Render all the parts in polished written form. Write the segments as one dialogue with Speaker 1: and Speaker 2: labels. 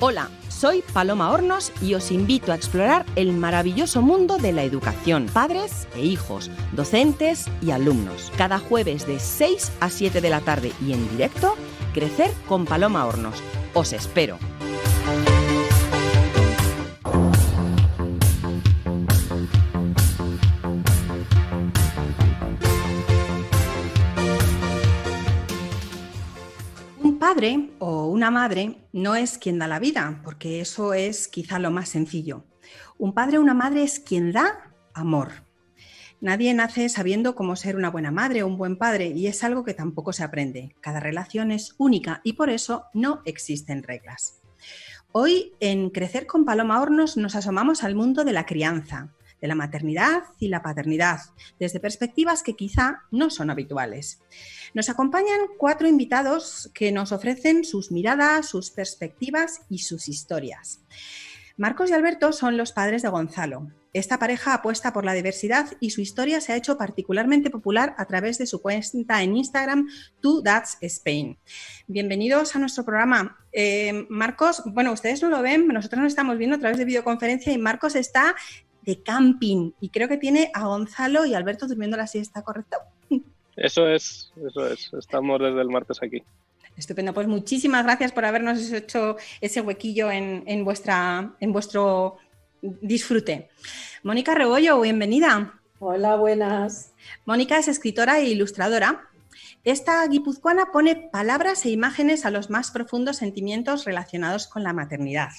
Speaker 1: Hola, soy Paloma Hornos y os invito a explorar el maravilloso mundo de la educación, padres e hijos, docentes y alumnos. Cada jueves de 6 a 7 de la tarde y en directo, Crecer con Paloma Hornos. Os espero. Un padre o una madre no es quien da la vida, porque eso es quizá lo más sencillo. Un padre o una madre es quien da amor. Nadie nace sabiendo cómo ser una buena madre o un buen padre y es algo que tampoco se aprende. Cada relación es única y por eso no existen reglas. Hoy en Crecer con Paloma Hornos nos asomamos al mundo de la crianza, de la maternidad y la paternidad, desde perspectivas que quizá no son habituales. Nos acompañan 4 invitados que nos ofrecen sus miradas, sus perspectivas y sus historias. Marcos y Alberto son los padres de Gonzalo. Esta pareja apuesta por la diversidad y su historia se ha hecho particularmente popular a través de su cuenta en Instagram, Two Dads Spain. Bienvenidos a nuestro programa. Marcos, bueno, ustedes no lo ven, nosotros nos estamos viendo a través de videoconferencia y Marcos está de camping y creo que tiene a Gonzalo y Alberto durmiendo la siesta, ¿correcto?
Speaker 2: Eso es. Estamos desde el martes aquí.
Speaker 1: Estupendo, pues muchísimas gracias por habernos hecho ese huequillo en vuestro disfrute. Mónica Rebollo, bienvenida.
Speaker 3: Hola, buenas.
Speaker 1: Mónica es escritora e ilustradora. Esta guipuzcoana pone palabras e imágenes a los más profundos sentimientos relacionados con la maternidad.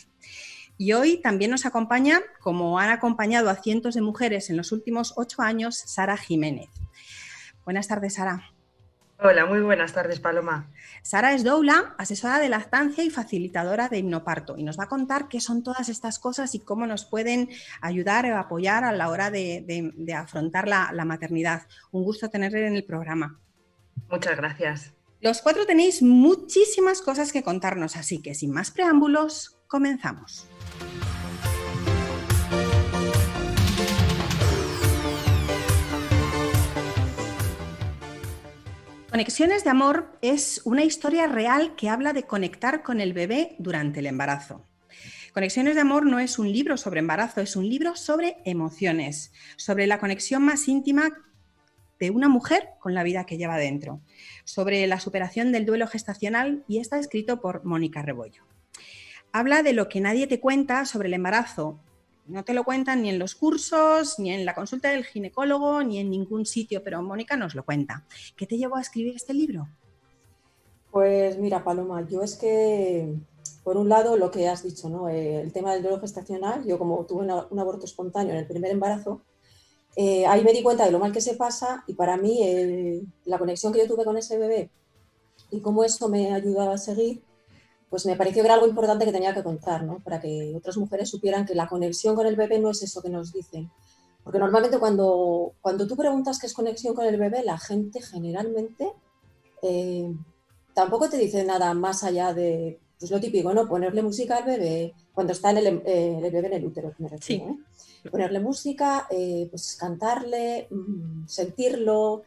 Speaker 1: Y hoy también nos acompaña, como han acompañado a cientos de mujeres en los últimos 8 años, Sara Jiménez. Buenas tardes, Sara.
Speaker 4: Hola, muy buenas tardes, Paloma.
Speaker 1: Sara es doula, asesora de lactancia y facilitadora de hipnoparto y nos va a contar qué son todas estas cosas y cómo nos pueden ayudar o apoyar a la hora de afrontar la maternidad. Un gusto tenerle en el programa.
Speaker 4: Muchas gracias.
Speaker 1: Los 4 tenéis muchísimas cosas que contarnos, así que sin más preámbulos, comenzamos. Conexiones de Amor es una historia real que habla de conectar con el bebé durante el embarazo. Conexiones de Amor no es un libro sobre embarazo, es un libro sobre emociones, sobre la conexión más íntima de una mujer con la vida que lleva dentro, sobre la superación del duelo gestacional y está escrito por Mónica Rebollo. Habla de lo que nadie te cuenta sobre el embarazo. No te lo cuentan ni en los cursos, ni en la consulta del ginecólogo, ni en ningún sitio, pero Mónica nos lo cuenta. ¿Qué te llevó a escribir este libro?
Speaker 3: Pues mira, Paloma, yo es que, por un lado, lo que has dicho, ¿no? El tema del duelo gestacional, yo como tuve un aborto espontáneo en el primer embarazo, ahí me di cuenta de lo mal que se pasa y para mí la conexión que yo tuve con ese bebé y cómo eso me ayudaba a seguir, pues me pareció que era algo importante que tenía que contar, ¿no? Para que otras mujeres supieran que la conexión con el bebé no es eso que nos dicen. Porque normalmente cuando tú preguntas qué es conexión con el bebé, la gente generalmente tampoco te dice nada más allá de pues lo típico, ¿no? Ponerle música al bebé, cuando está el bebé en el útero, me refiero, ¿eh? Ponerle música, pues cantarle, sentirlo,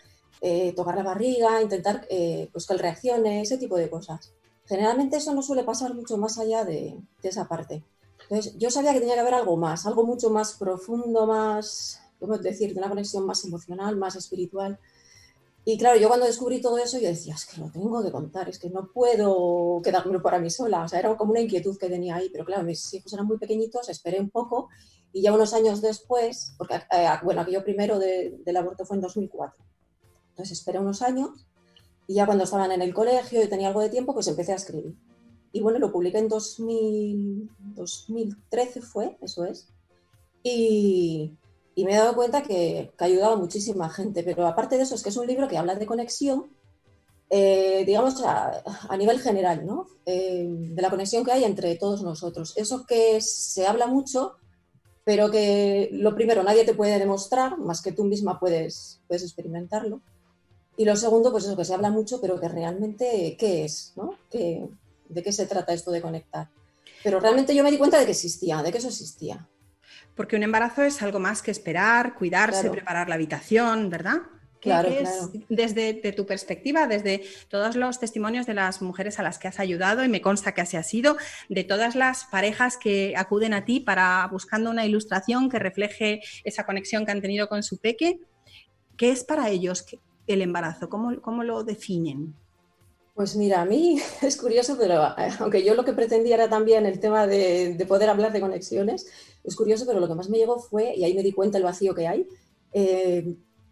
Speaker 3: tocar la barriga, intentar pues que él reaccione, ese tipo de cosas. Generalmente eso no suele pasar mucho más allá de esa parte. Entonces, yo sabía que tenía que haber algo más, algo mucho más profundo, más, ¿cómo decir?, de una conexión más emocional, más espiritual. Y claro, yo cuando descubrí todo eso, yo decía, es que lo tengo que contar, es que no puedo quedármelo para mí sola. O sea, era como una inquietud que tenía ahí, pero claro, mis hijos eran muy pequeñitos, esperé un poco y ya unos años después, porque bueno, aquello primero del aborto fue en 2004. Entonces esperé unos años. Y ya cuando estaban en el colegio y tenía algo de tiempo, pues empecé a escribir. Y bueno, lo publiqué en 2013 fue, eso es. Y me he dado cuenta que ha ayudado a muchísima gente. Pero aparte de eso, es que es un libro que habla de conexión, digamos, a nivel general, ¿no? De la conexión que hay entre todos nosotros. Eso que se habla mucho, pero que lo primero, nadie te puede demostrar, más que tú misma puedes experimentarlo. Y lo segundo, pues eso, que se habla mucho, pero que realmente, ¿qué es? ¿No? ¿De qué se trata esto de conectar? Pero realmente yo me di cuenta de que existía, de que eso existía.
Speaker 1: Porque un embarazo es algo más que esperar, cuidarse, claro, preparar la habitación, ¿verdad?
Speaker 3: Claro,
Speaker 1: ¿Qué es,
Speaker 3: claro.
Speaker 1: desde de tu perspectiva, desde todos los testimonios de las mujeres a las que has ayudado, y me consta que así ha sido, de todas las parejas que acuden a ti para buscando una ilustración que refleje esa conexión que han tenido con su peque, ¿qué es para ellos el embarazo? ¿Cómo lo definen?
Speaker 3: Pues mira, a mí es curioso, pero aunque yo lo que pretendía era también el tema de poder hablar de conexiones, es curioso, pero lo que más me llegó fue, y ahí me di cuenta el vacío que hay,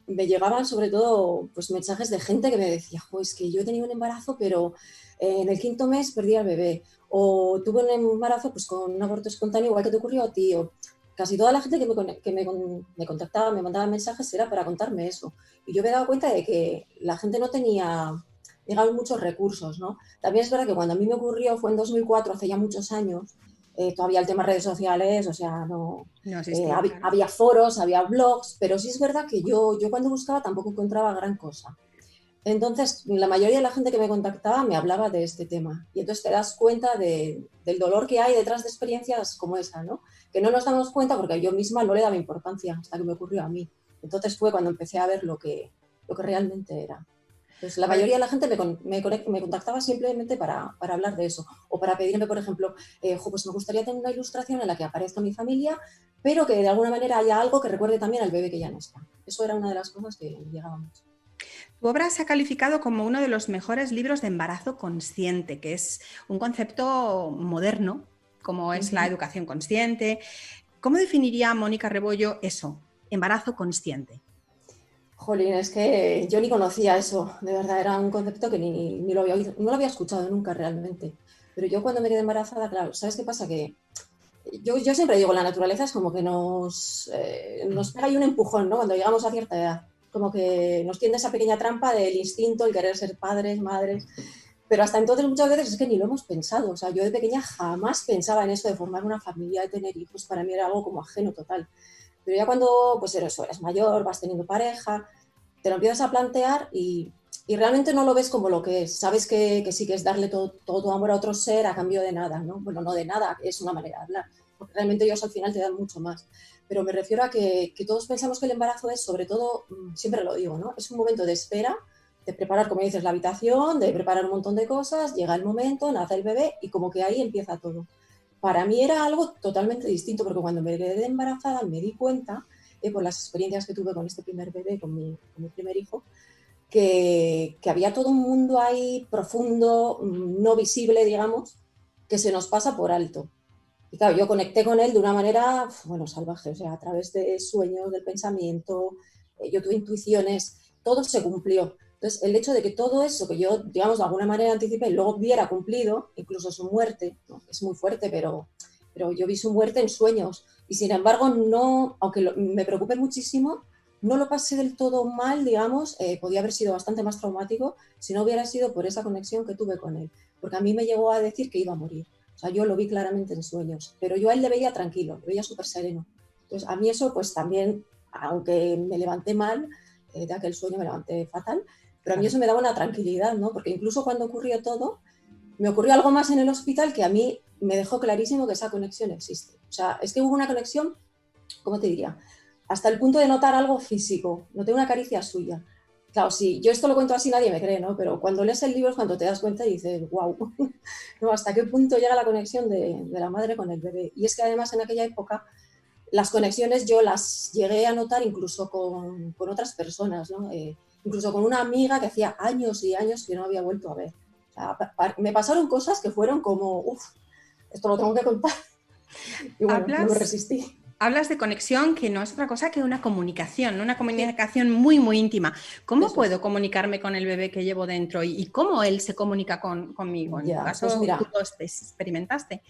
Speaker 3: me llegaban sobre todo pues, mensajes de gente que me decía, jo, es que yo he tenido un embarazo, pero en el 5.º mes perdí al bebé, o tuve un embarazo pues, con un aborto espontáneo igual que te ocurrió a ti, o casi toda la gente me contactaba, me mandaba mensajes era para contarme eso. Y yo me he dado cuenta de que la gente no tenía llegaron muchos recursos, ¿no? También es verdad que cuando a mí me ocurrió fue en 2004, hace ya muchos años, todavía el tema de redes sociales, o sea,
Speaker 1: no existía, claro.
Speaker 3: había foros, había blogs, pero sí es verdad que yo cuando buscaba tampoco encontraba gran cosa. Entonces, la mayoría de la gente que me contactaba me hablaba de este tema y entonces te das cuenta del dolor que hay detrás de experiencias como esa, ¿no? Que no nos damos cuenta porque yo misma no le daba importancia hasta que me ocurrió a mí. Entonces fue cuando empecé a ver lo que realmente era. Entonces, la mayoría de la gente me contactaba simplemente para hablar de eso o para pedirme, por ejemplo, pues me gustaría tener una ilustración en la que aparezca mi familia, pero que de alguna manera haya algo que recuerde también al bebé que ya no está. Eso era una de las cosas que me llegaba mucho.
Speaker 1: Tu obra se ha calificado como uno de los mejores libros de embarazo consciente, que es un concepto moderno, como es la educación consciente. ¿Cómo definiría Mónica Rebollo eso, embarazo consciente?
Speaker 3: Jolín, es que yo ni conocía eso, de verdad, era un concepto que ni lo había oído, no lo había escuchado nunca realmente. Pero yo cuando me quedé embarazada, claro, ¿sabes qué pasa? Que yo siempre digo, la naturaleza es como que nos pega ahí un empujón, ¿no? Cuando llegamos a cierta edad, como que nos tiende esa pequeña trampa del instinto, el querer ser padres, madres, pero hasta entonces muchas veces es que ni lo hemos pensado, o sea, yo de pequeña jamás pensaba en eso de formar una familia, de tener hijos, para mí era algo como ajeno total. Pero ya cuando pues eres mayor, vas teniendo pareja, te lo empiezas a plantear y realmente no lo ves como lo que es. Sabes que sí que es darle todo tu amor a otro ser a cambio de nada, ¿no? Bueno, no de nada, es una manera de hablar, porque realmente ellos al final te dan mucho más. Pero me refiero a que todos pensamos que el embarazo es, sobre todo, siempre lo digo, ¿no? Es un momento de espera, de preparar, como dices, la habitación, de preparar un montón de cosas, llega el momento, nace el bebé y como que ahí empieza todo. Para mí era algo totalmente distinto, porque cuando me quedé embarazada me di cuenta, por las experiencias que tuve con este primer bebé, con mi primer hijo, que había todo un mundo ahí profundo, no visible, digamos, que se nos pasa por alto. Y claro, yo conecté con él de una manera, bueno, salvaje, o sea, a través de sueños, del pensamiento, yo tuve intuiciones, todo se cumplió. Entonces, el hecho de que todo eso que yo, digamos, de alguna manera anticipé y luego viera cumplido, incluso su muerte, ¿no? Es muy fuerte, pero yo vi su muerte en sueños. Y sin embargo, no, aunque me preocupé muchísimo, no lo pasé del todo mal, digamos, podía haber sido bastante más traumático si no hubiera sido por esa conexión que tuve con él. Porque a mí me llegó a decir que iba a morir. O sea, yo lo vi claramente en sueños, pero yo a él le veía tranquilo, le veía súper sereno. Entonces, a mí eso, pues también, aunque me levanté mal, de aquel sueño me levanté fatal, pero a mí eso me daba una tranquilidad, ¿no? Porque incluso cuando ocurrió todo, me ocurrió algo más en el hospital que a mí me dejó clarísimo que esa conexión existe. O sea, es que hubo una conexión, ¿cómo te diría? Hasta el punto de notar algo físico, noté una caricia suya. Claro, sí, yo esto lo cuento así, nadie me cree, ¿no? Pero cuando lees el libro es cuando te das cuenta y dices, wow, ¿no? ¿Hasta qué punto llega la conexión de la madre con el bebé? Y es que además en aquella época las conexiones yo las llegué a notar incluso con otras personas, ¿no? Incluso con una amiga que hacía años y años que no había vuelto a ver. O sea, me pasaron cosas que fueron como, uff, esto lo tengo que contar. Y bueno, no me resistí.
Speaker 1: Hablas de conexión, que no es otra cosa que una comunicación muy, muy íntima. ¿Cómo puedo comunicarme con el bebé que llevo dentro y cómo él se comunica conmigo? En tu caso, pues mira, tú lo experimentaste.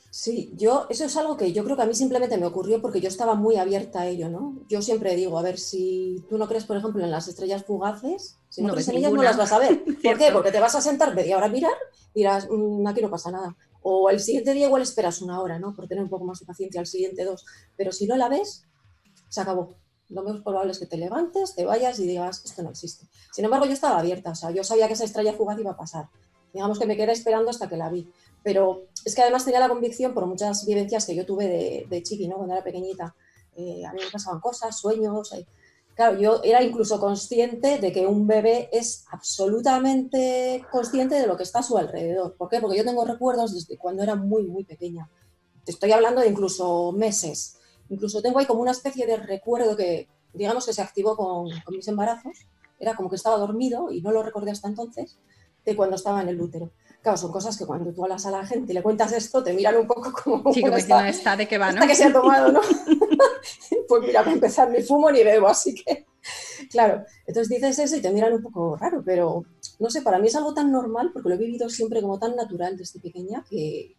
Speaker 3: Sí, eso es algo que yo creo que a mí simplemente me ocurrió porque yo estaba muy abierta a ello, ¿no? Yo siempre digo, a ver, si tú no crees, por ejemplo, en las estrellas fugaces, si no crees en ellas no las vas a ver. ¿Por qué? Porque te vas a sentar media hora a mirar y dirás, aquí no pasa nada. O el siguiente día igual esperas una hora, ¿no? Por tener un poco más de paciencia, al siguiente 2. Pero si no la ves, se acabó. Lo más probable es que te levantes, te vayas y digas, esto no existe. Sin embargo, yo estaba abierta, o sea, yo sabía que esa estrella fugaz iba a pasar. Digamos que me quedé esperando hasta que la vi. Pero es que además tenía la convicción, por muchas vivencias que yo tuve de chiqui, ¿no? Cuando era pequeñita. A mí me pasaban cosas, sueños, Claro, yo era incluso consciente de que un bebé es absolutamente consciente de lo que está a su alrededor. ¿Por qué? Porque yo tengo recuerdos desde cuando era muy, muy pequeña. Te estoy hablando de incluso meses. Incluso tengo ahí como una especie de recuerdo que, digamos, que se activó con mis embarazos. Era como que estaba dormido y no lo recordé hasta entonces, de cuando estaba en el útero. Claro, son cosas que cuando tú hablas a la gente y le cuentas esto, te miran un poco como...
Speaker 1: Sí, como diciendo, ¿esta de qué va, no?
Speaker 3: Esta que se ha tomado, ¿no? Pues mira, para empezar, ni fumo ni bebo, así que... Claro, entonces dices eso y te miran un poco raro, pero no sé, para mí es algo tan normal, porque lo he vivido siempre como tan natural desde pequeña, que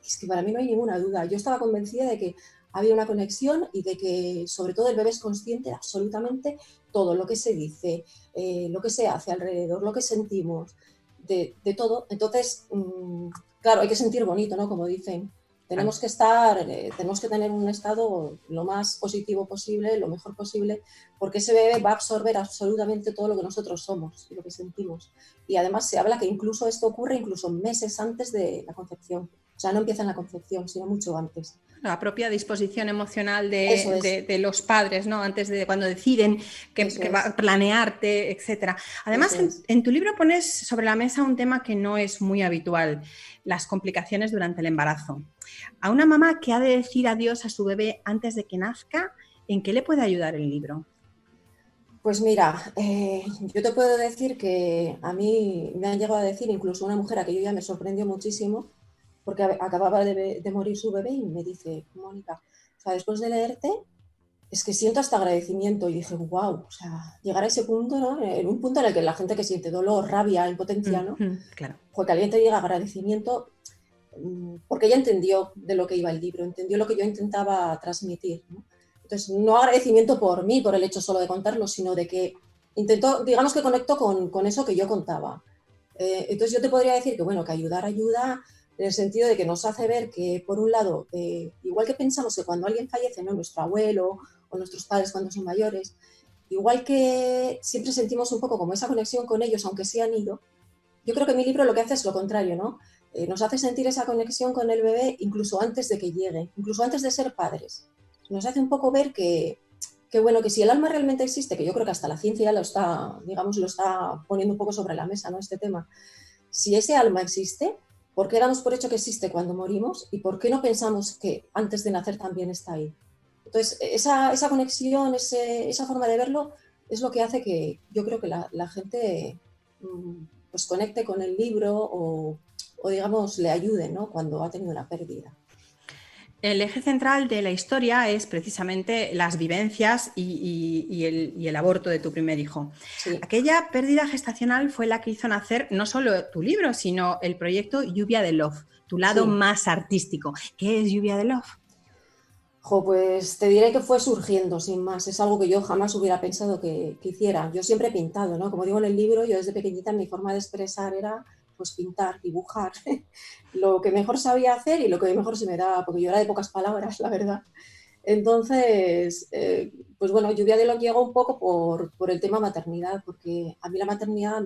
Speaker 3: es que para mí no hay ninguna duda. Yo estaba convencida de que había una conexión y de que sobre todo el bebé es consciente de absolutamente todo lo que se dice, lo que se hace alrededor, lo que sentimos, de todo. Entonces, claro, hay que sentir bonito, ¿no? Como dicen. Tenemos que tenemos que tener un estado lo más positivo posible, lo mejor posible, porque ese bebé va a absorber absolutamente todo lo que nosotros somos y lo que sentimos. Y además se habla que incluso esto ocurre incluso meses antes de la concepción. O sea, no empieza en la concepción, sino mucho antes.
Speaker 1: La propia disposición emocional
Speaker 3: Eso es.
Speaker 1: de los padres, ¿no? Antes de cuando deciden que va a planearte, etcétera. Además, en tu libro pones sobre la mesa un tema que no es muy habitual, las complicaciones durante el embarazo. A una mamá que ha de decir adiós a su bebé antes de que nazca, ¿en qué le puede ayudar el libro?
Speaker 3: Pues mira, yo te puedo decir que a mí me han llegado a decir, incluso una mujer a que yo ya me sorprendió muchísimo, porque acababa de morir su bebé y me dice, Mónica, o sea, después de leerte, es que siento hasta agradecimiento. Y dije, wow, o sea, llegar a ese punto, ¿no? En un punto en el que la gente que siente dolor, rabia, impotencia, ¿no?
Speaker 1: Claro.
Speaker 3: Porque alguien te diga agradecimiento, porque ella entendió de lo que iba el libro, entendió lo que yo intentaba transmitir, ¿no? Entonces, no agradecimiento por mí, por el hecho solo de contarlo, sino de que intentó, digamos que conectó con eso que yo contaba. Entonces yo te podría decir que, bueno, que ayudar ayuda en el sentido de que nos hace ver que, por un lado, igual que pensamos que cuando alguien fallece, ¿no? Nuestro abuelo o nuestros padres cuando son mayores, igual que siempre sentimos un poco como esa conexión con ellos, aunque se han ido, yo creo que mi libro lo que hace es lo contrario, ¿no? Nos hace sentir esa conexión con el bebé incluso antes de que llegue, incluso antes de ser padres. Nos hace un poco ver bueno, que si el alma realmente existe, que yo creo que hasta la ciencia ya lo está, digamos, lo está poniendo un poco sobre la mesa, ¿no? Este tema. Si ese alma existe, ¿por qué damos por hecho que existe cuando morimos? ¿Y por qué no pensamos que antes de nacer también está ahí? Entonces, esa conexión, esa forma de verlo, es lo que hace que yo creo que la gente pues conecte con el libro o digamos, le ayude, ¿no? Cuando ha tenido una pérdida.
Speaker 1: El eje central de la historia es precisamente las vivencias y el aborto de tu primer hijo.
Speaker 3: Sí.
Speaker 1: Aquella pérdida gestacional fue la que hizo nacer no solo tu libro, sino el proyecto Lluvia de Love, tu lado más artístico. ¿Qué es Lluvia de Love?
Speaker 3: Pues te diré que fue surgiendo, sin más. Es algo que yo jamás hubiera pensado que hiciera. Yo siempre he pintado, ¿no? Como digo en el libro, yo desde pequeñita mi forma de expresar era pues pintar, dibujar, lo que mejor sabía hacer y lo que mejor se me daba, porque yo era de pocas palabras, la verdad. Entonces, pues bueno, Lluvia de Love llegó un poco por el tema maternidad, porque a mí la maternidad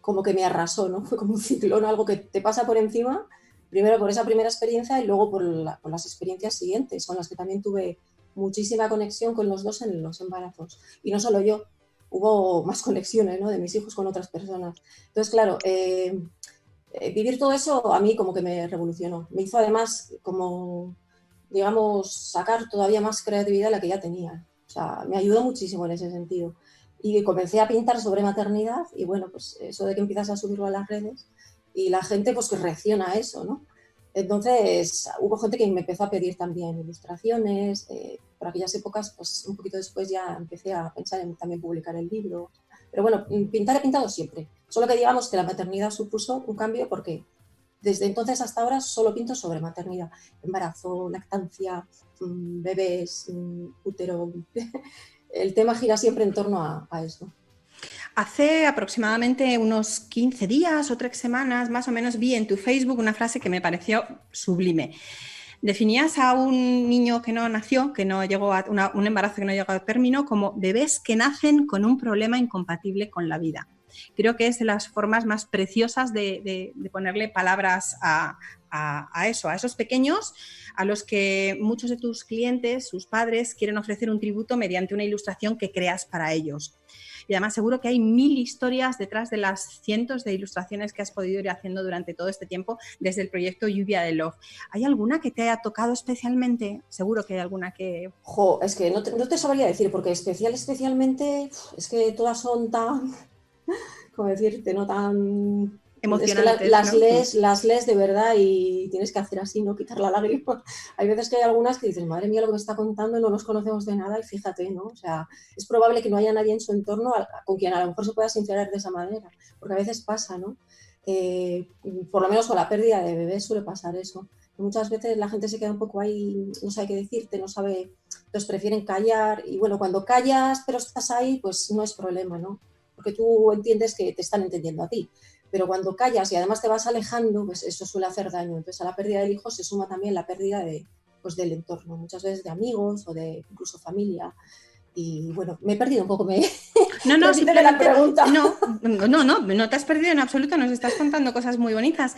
Speaker 3: como que me arrasó, ¿no? Fue como un ciclón, algo que te pasa por encima, primero por esa primera experiencia y luego por las experiencias siguientes, con las que también tuve muchísima conexión con los dos en los embarazos. Y no solo yo, hubo más conexiones, ¿no? De mis hijos con otras personas. Entonces, claro, vivir todo eso a mí como que me revolucionó. Me hizo además como, digamos, sacar todavía más creatividad de la que ya tenía. O sea, me ayudó muchísimo en ese sentido. Y comencé a pintar sobre maternidad y bueno, pues eso de que empiezas a subirlo a las redes y la gente pues que reacciona a eso, ¿no? Entonces hubo gente que me empezó a pedir también ilustraciones. Por aquellas épocas, pues un poquito después ya empecé a pensar en también publicar el libro. Pero bueno, pintar he pintado siempre. Solo que digamos que la maternidad supuso un cambio porque desde entonces hasta ahora solo pinto sobre maternidad. Embarazo, lactancia, bebés, útero. El tema gira siempre en torno a eso.
Speaker 1: Hace aproximadamente unos 15 días o 3 semanas, más o menos, vi en tu Facebook una frase que me pareció sublime. Definías a un niño que no nació, que no llegó a un embarazo que no llegó a término, como bebés que nacen con un problema incompatible con la vida. Creo que es de las formas más preciosas de ponerle palabras a a eso, a esos pequeños a los que muchos de tus clientes, sus padres, quieren ofrecer un tributo mediante una ilustración que creas para ellos. Y además seguro que hay 1000 historias detrás de las cientos de ilustraciones que has podido ir haciendo durante todo este tiempo desde el proyecto Lluvia de Love. ¿Hay alguna que te haya tocado especialmente? Seguro que hay alguna que...
Speaker 3: Es que no te sabría decir, porque especialmente, es que todas son tan, ¿cómo decirte? No tan...
Speaker 1: emocionantes,
Speaker 3: es que las lees de verdad y tienes que hacer así, no quitar la lágrima. Hay veces que hay algunas que dices, madre mía, lo que me está contando, no nos conocemos de nada y fíjate, ¿no? O sea, es probable que no haya nadie en su entorno con quien a lo mejor se pueda sincerar de esa manera, porque a veces pasa, ¿no? Por lo menos con la pérdida de bebés suele pasar eso. Muchas veces la gente se queda un poco ahí, no sabe qué decirte, no sabe, entonces prefieren callar y bueno, cuando callas pero estás ahí, pues no es problema, ¿no? Porque tú entiendes que te están entendiendo a ti. Pero cuando callas y además te vas alejando, pues eso suele hacer daño. Entonces a la pérdida del hijo se suma también la pérdida pues del entorno, muchas veces de amigos o de incluso familia. Y bueno, me he perdido un poco,
Speaker 1: No, simplemente
Speaker 3: la pregunta.
Speaker 1: No te has perdido en absoluto, nos estás contando cosas muy bonitas.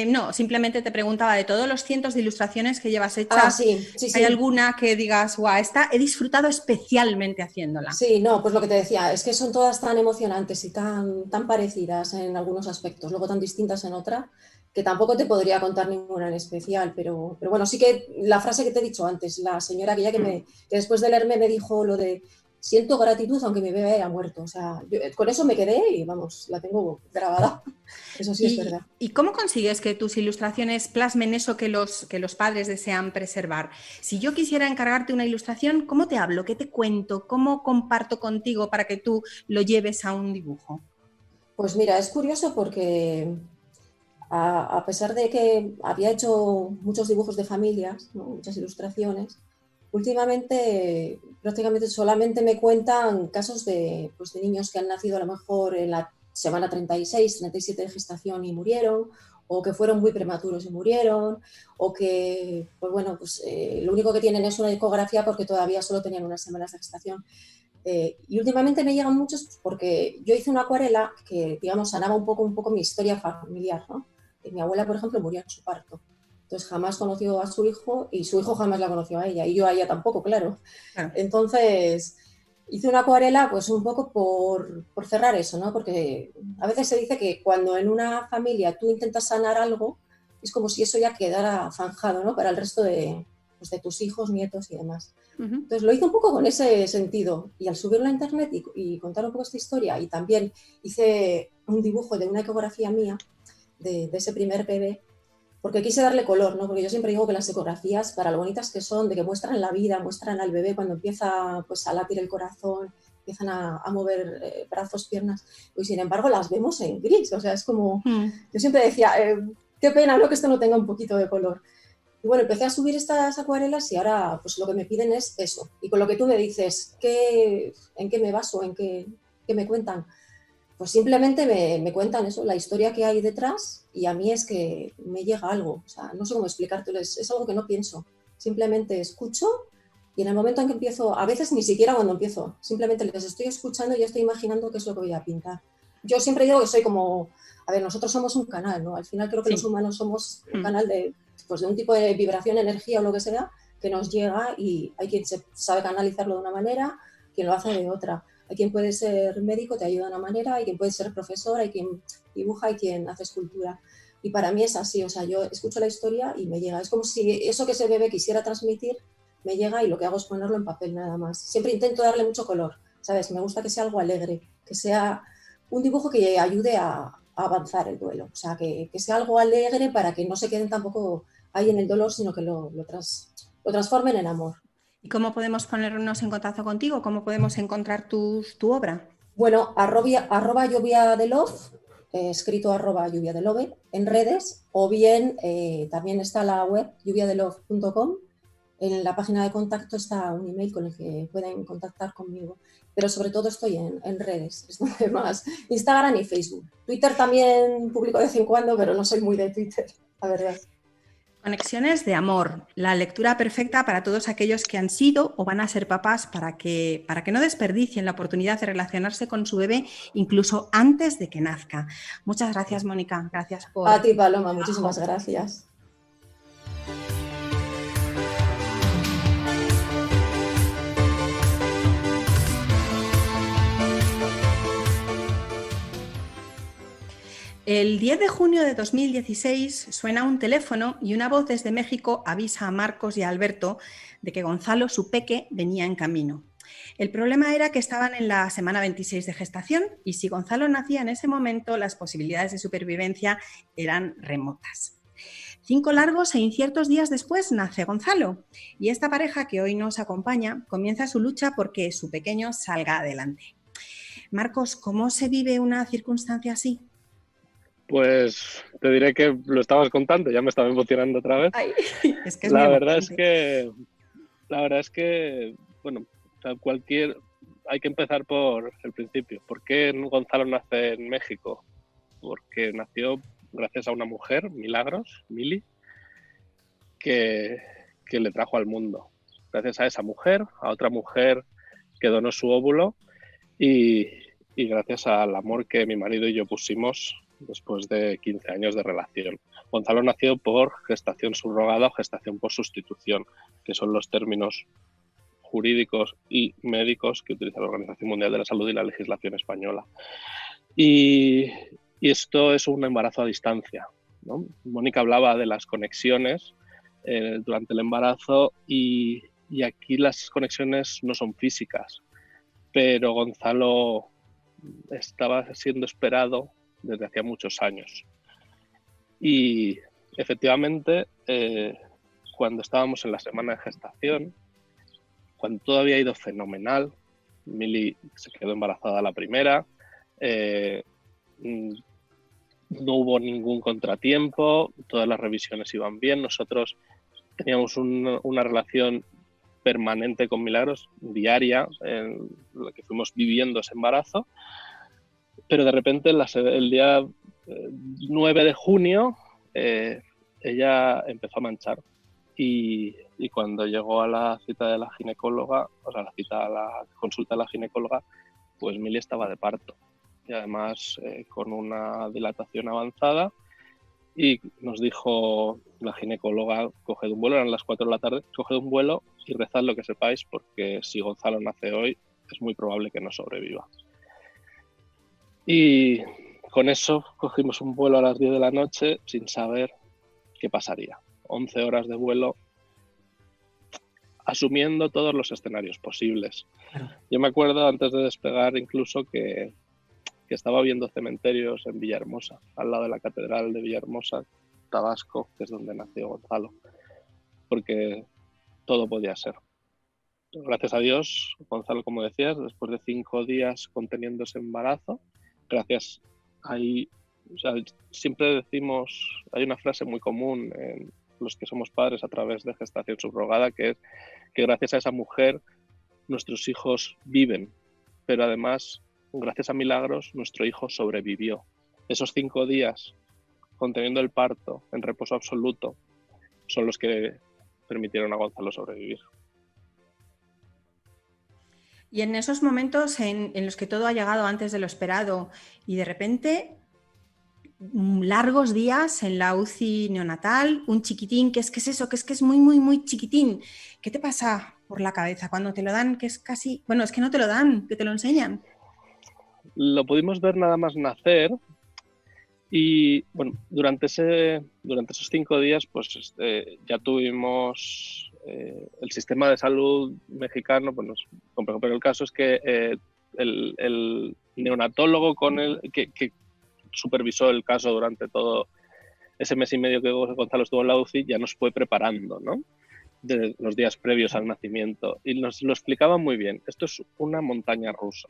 Speaker 1: No, simplemente te preguntaba, de todos los cientos de ilustraciones que llevas hechas,
Speaker 3: sí.
Speaker 1: ¿hay alguna que digas, guau, esta he disfrutado especialmente haciéndola?
Speaker 3: Sí, no, pues lo que te decía, es que son todas tan emocionantes y tan parecidas en algunos aspectos, luego tan distintas en otra, que tampoco te podría contar ninguna en especial, pero bueno, sí que la frase que te he dicho antes, la señora aquella que después de leerme me dijo lo de siento gratitud aunque mi bebé haya muerto, o sea, yo con eso me quedé y vamos, la tengo grabada, eso sí es verdad.
Speaker 1: ¿Y cómo consigues que tus ilustraciones plasmen eso que los padres desean preservar? Si yo quisiera encargarte una ilustración, ¿cómo te hablo? ¿Qué te cuento? ¿Cómo comparto contigo para que tú lo lleves a un dibujo?
Speaker 3: Pues mira, es curioso porque a pesar de que había hecho muchos dibujos de familias, ¿no? Muchas ilustraciones, últimamente prácticamente solamente me cuentan casos pues de niños que han nacido a lo mejor en la semana 36, 37 de gestación y murieron, o que fueron muy prematuros y murieron, o que, pues bueno, pues lo único que tienen es una ecografía porque todavía solo tenían unas semanas de gestación. Y últimamente me llegan muchos porque yo hice una acuarela que, digamos, sanaba un poco mi historia familiar, ¿no? Mi abuela, por ejemplo, murió en su parto. Entonces jamás conoció a su hijo y su hijo jamás la conoció a ella y yo a ella tampoco, claro. Entonces hice una acuarela pues un poco por cerrar eso, ¿no? Porque a veces se dice que cuando en una familia tú intentas sanar algo es como si eso ya quedara zanjado, ¿no? Para el resto de tus hijos, nietos y demás. Entonces lo hice un poco con ese sentido y al subirlo a internet y contar un poco esta historia y también hice un dibujo de una ecografía mía de ese primer bebé, porque quise darle color, ¿no? Porque yo siempre digo que las ecografías, para lo bonitas que son, de que muestran la vida, muestran al bebé cuando empieza pues, a latir el corazón, empiezan a mover brazos, piernas, pues sin embargo las vemos en gris, o sea, es como, yo siempre decía, qué pena, ¿no? Que esto no tenga un poquito de color. Y bueno, empecé a subir estas acuarelas y ahora pues lo que me piden es eso. Y con lo que tú me dices, ¿en qué me baso? ¿En qué me cuentan? Pues simplemente me cuentan eso, la historia que hay detrás y a mí es que me llega algo. O sea, no sé cómo explicártelo, es algo que no pienso. Simplemente escucho y en el momento en que empiezo, a veces ni siquiera cuando empiezo, simplemente les estoy escuchando y ya estoy imaginando qué es lo que voy a pintar. Yo siempre digo que soy como, a ver, nosotros somos un canal, ¿no? Al final creo que los humanos somos un canal de un tipo de vibración, energía o lo que sea, que nos llega y hay quien sabe canalizarlo de una manera, quien lo hace de otra. Hay quien puede ser médico, te ayuda de una manera, hay quien puede ser profesor, hay quien dibuja, hay quien hace escultura. Y para mí es así, o sea, yo escucho la historia y me llega. Es como si eso que ese bebé quisiera transmitir me llega y lo que hago es ponerlo en papel nada más. Siempre intento darle mucho color, ¿sabes? Me gusta que sea algo alegre, que sea un dibujo que ayude a avanzar el duelo. O sea, que sea algo alegre para que no se queden tampoco ahí en el dolor, sino que lo transformen en amor.
Speaker 1: ¿Y cómo podemos ponernos en contacto contigo? ¿Cómo podemos encontrar tu obra?
Speaker 3: Bueno, arroba lluvia de love, escrito arroba lluvia de love en redes, o bien también está la web lluviadelove.com. En la página de contacto está un email con el que pueden contactar conmigo, pero sobre todo estoy en redes, es donde más, Instagram y Facebook. Twitter también publico de vez en cuando, pero no soy muy de Twitter, la verdad.
Speaker 1: Conexiones de amor, la lectura perfecta para todos aquellos que han sido o van a ser papás para que no desperdicien la oportunidad de relacionarse con su bebé incluso antes de que nazca. Muchas gracias, Mónica. Gracias por...
Speaker 3: A ti, Paloma, muchísimas gracias.
Speaker 1: El 10 de junio de 2016 suena un teléfono y una voz desde México avisa a Marcos y a Alberto de que Gonzalo, su peque, venía en camino. El problema era que estaban en la semana 26 de gestación y si Gonzalo nacía en ese momento, las posibilidades de supervivencia eran remotas. 5 largos e inciertos días después nace Gonzalo y esta pareja que hoy nos acompaña comienza su lucha porque su pequeño salga adelante. Marcos, ¿cómo se vive una circunstancia así?
Speaker 2: Pues te diré que lo estabas contando, ya me estaba emocionando otra vez.
Speaker 1: Ay, es que es muy
Speaker 2: La
Speaker 1: emocionante.
Speaker 2: verdad es que, bueno, o sea, hay que empezar por el principio. ¿Por qué Gonzalo nace en México? Porque nació gracias a una mujer, Milagros, Mili, que, que le trajo al mundo. Gracias a esa mujer, a otra mujer que donó su óvulo y gracias al amor que mi marido y yo pusimos después de 15 años de relación. Gonzalo nació por gestación subrogada o gestación por sustitución, que son los términos jurídicos y médicos que utiliza la Organización Mundial de la Salud y la legislación española. Y esto es un embarazo a distancia, ¿no? Mónica hablaba de las conexiones durante el embarazo y aquí las conexiones no son físicas, pero Gonzalo estaba siendo esperado desde hacía muchos años. Y efectivamente, cuando estábamos en la semana de gestación, cuando todo había ido fenomenal, Mili se quedó embarazada la primera, no hubo ningún contratiempo, todas las revisiones iban bien, nosotros teníamos una relación permanente con Milagros, diaria, en la que fuimos viviendo ese embarazo, pero de repente el día 9 de junio ella empezó a manchar y cuando llegó a la cita de la ginecóloga, o sea, a la consulta de la ginecóloga, pues Mili estaba de parto y además con una dilatación avanzada y nos dijo la ginecóloga, coged un vuelo, eran las 4 de la tarde, coged un vuelo y rezad lo que sepáis porque si Gonzalo nace hoy es muy probable que no sobreviva. Y con eso cogimos un vuelo a las 10 de la noche sin saber qué pasaría. 11 horas de vuelo, asumiendo todos los escenarios posibles. Yo me acuerdo antes de despegar incluso que estaba viendo cementerios en Villahermosa, al lado de la Catedral de Villahermosa, Tabasco, que es donde nació Gonzalo, porque todo podía ser. Gracias a Dios, Gonzalo, como decías, después de 5 días conteniendo ese embarazo, gracias ahí, o sea, siempre decimos, hay una frase muy común en los que somos padres a través de gestación subrogada, que es que gracias a esa mujer nuestros hijos viven, pero además, gracias a Milagros, nuestro hijo sobrevivió. Esos 5 días conteniendo el parto en reposo absoluto son los que permitieron a Gonzalo sobrevivir.
Speaker 1: Y en esos momentos en los que todo ha llegado antes de lo esperado y de repente largos días en la UCI neonatal, un chiquitín, ¿qué es eso? ¿Qué es que es muy, muy, muy chiquitín? ¿Qué te pasa por la cabeza cuando te lo dan? Que es casi, bueno, es que no te lo dan, que te lo enseñan.
Speaker 2: Lo pudimos ver nada más nacer y bueno, durante esos 5 días pues ya tuvimos el sistema de salud mexicano, pues nos complejo, pero el caso es que el neonatólogo que supervisó el caso durante todo ese mes y medio que Gonzalo estuvo en la UCI ya nos fue preparando, ¿no? De los días previos al nacimiento y nos lo explicaba muy bien. Esto es una montaña rusa.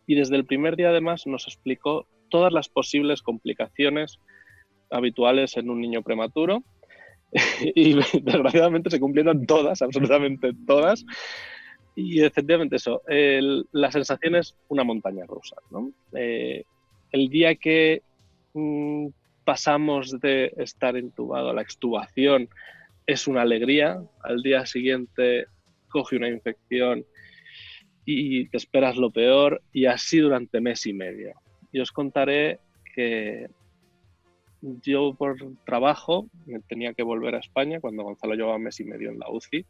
Speaker 2: Y desde el primer día además nos explicó todas las posibles complicaciones habituales en un niño prematuro y desgraciadamente se cumplieron todas, absolutamente todas. Y efectivamente eso, la sensación es una montaña rusa, ¿no? El día que pasamos de estar intubado a la extubación es una alegría, al día siguiente coge una infección y te esperas lo peor y así durante mes y medio. Y os contaré que yo por trabajo me tenía que volver a España cuando Gonzalo llevaba mes y medio en la UCI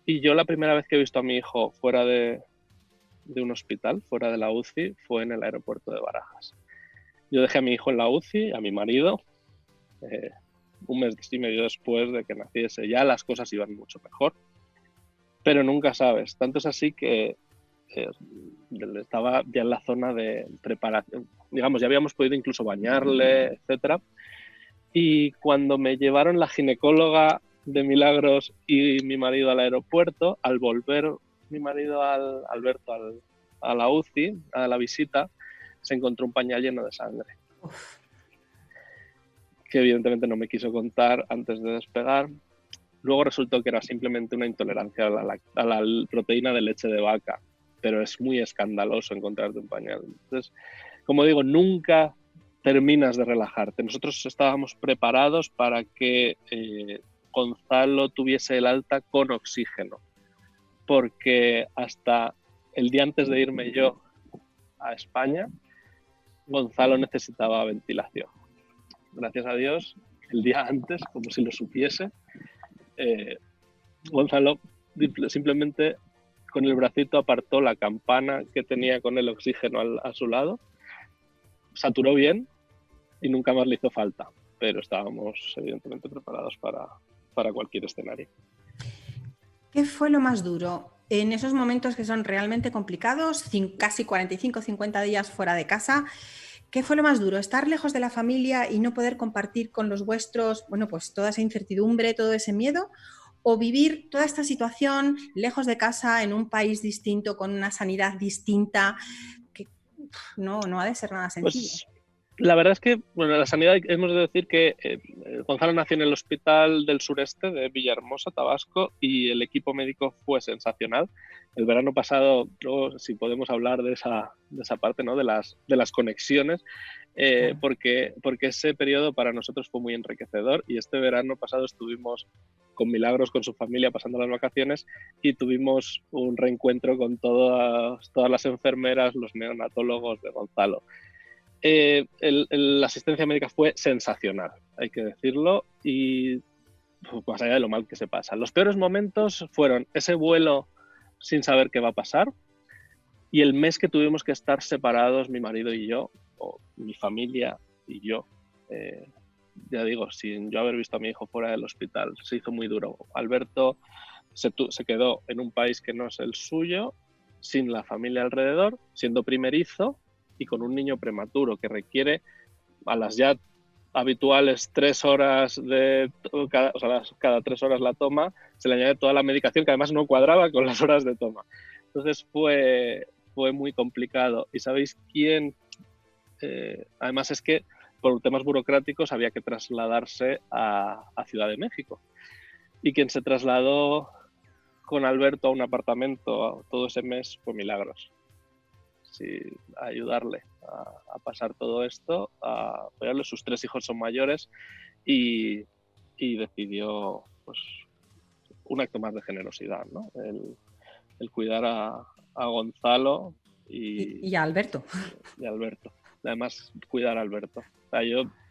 Speaker 2: y yo la primera vez que he visto a mi hijo fuera de un hospital, fuera de la UCI, fue en el aeropuerto de Barajas. Yo dejé a mi hijo en la UCI, a mi marido, un mes y medio después de que naciese. Ya las cosas iban mucho mejor, pero nunca sabes. Tanto es así que estaba ya en la zona de preparación. Digamos, ya habíamos podido incluso bañarle, etcétera. Y cuando me llevaron la ginecóloga de milagros y mi marido al aeropuerto, al volver mi marido Alberto a la UCI, a la visita, se encontró un pañal lleno de sangre. Uf. Que evidentemente no me quiso contar antes de despegar. Luego resultó que era simplemente una intolerancia a la proteína de leche de vaca, pero es muy escandaloso encontrarte un pañal. Entonces, como digo, nunca terminas de relajarte. Nosotros estábamos preparados para que Gonzalo tuviese el alta con oxígeno, porque hasta el día antes de irme yo a España, Gonzalo necesitaba ventilación. Gracias a Dios, el día antes, como si lo supiese, Gonzalo simplemente con el bracito apartó la campana que tenía con el oxígeno a su lado, saturó bien y nunca más le hizo falta, pero estábamos evidentemente preparados para cualquier escenario.
Speaker 1: ¿Qué fue lo más duro en esos momentos que son realmente complicados, casi 45 50 días fuera de casa? ¿Qué fue lo más duro? ¿Estar lejos de la familia y no poder compartir con los vuestros, bueno, pues toda esa incertidumbre, todo ese miedo? ¿O vivir toda esta situación lejos de casa, en un país distinto, con una sanidad distinta? Que no ha de ser nada sencillo.
Speaker 2: Pues, la verdad es que, bueno, la sanidad, hemos de decir que Gonzalo nació en el hospital del sureste de Villahermosa, Tabasco, y el equipo médico fue sensacional. El verano pasado, luego si podemos hablar de esa parte, ¿no? de las conexiones, porque ese periodo para nosotros fue muy enriquecedor, y este verano pasado estuvimos con Milagros, con su familia, pasando las vacaciones, y tuvimos un reencuentro con todas las enfermeras, los neonatólogos de Gonzalo. La asistencia médica fue sensacional, hay que decirlo, y más allá de lo mal que se pasa. Los peores momentos fueron ese vuelo sin saber qué va a pasar y el mes que tuvimos que estar separados, mi marido y yo, o mi familia y yo. Ya digo, sin yo haber visto a mi hijo fuera del hospital, se hizo muy duro. Alberto se quedó en un país que no es el suyo, sin la familia alrededor, siendo primerizo, y con un niño prematuro que requiere a las ya habituales 3 horas cada 3 horas la toma, se le añade toda la medicación que además no cuadraba con las horas de toma. Entonces fue muy complicado. ¿Y sabéis quién? Además es que por temas burocráticos había que trasladarse a Ciudad de México. Y quien se trasladó con Alberto a un apartamento todo ese mes fue Milagros. Sí, a ayudarle a pasar todo esto, a apoyarle. Sus 3 hijos son mayores y decidió, pues, un acto más de generosidad, ¿no? El cuidar a Gonzalo
Speaker 1: y a Alberto.
Speaker 2: Y a Alberto. Además, cuidar a Alberto. O sea,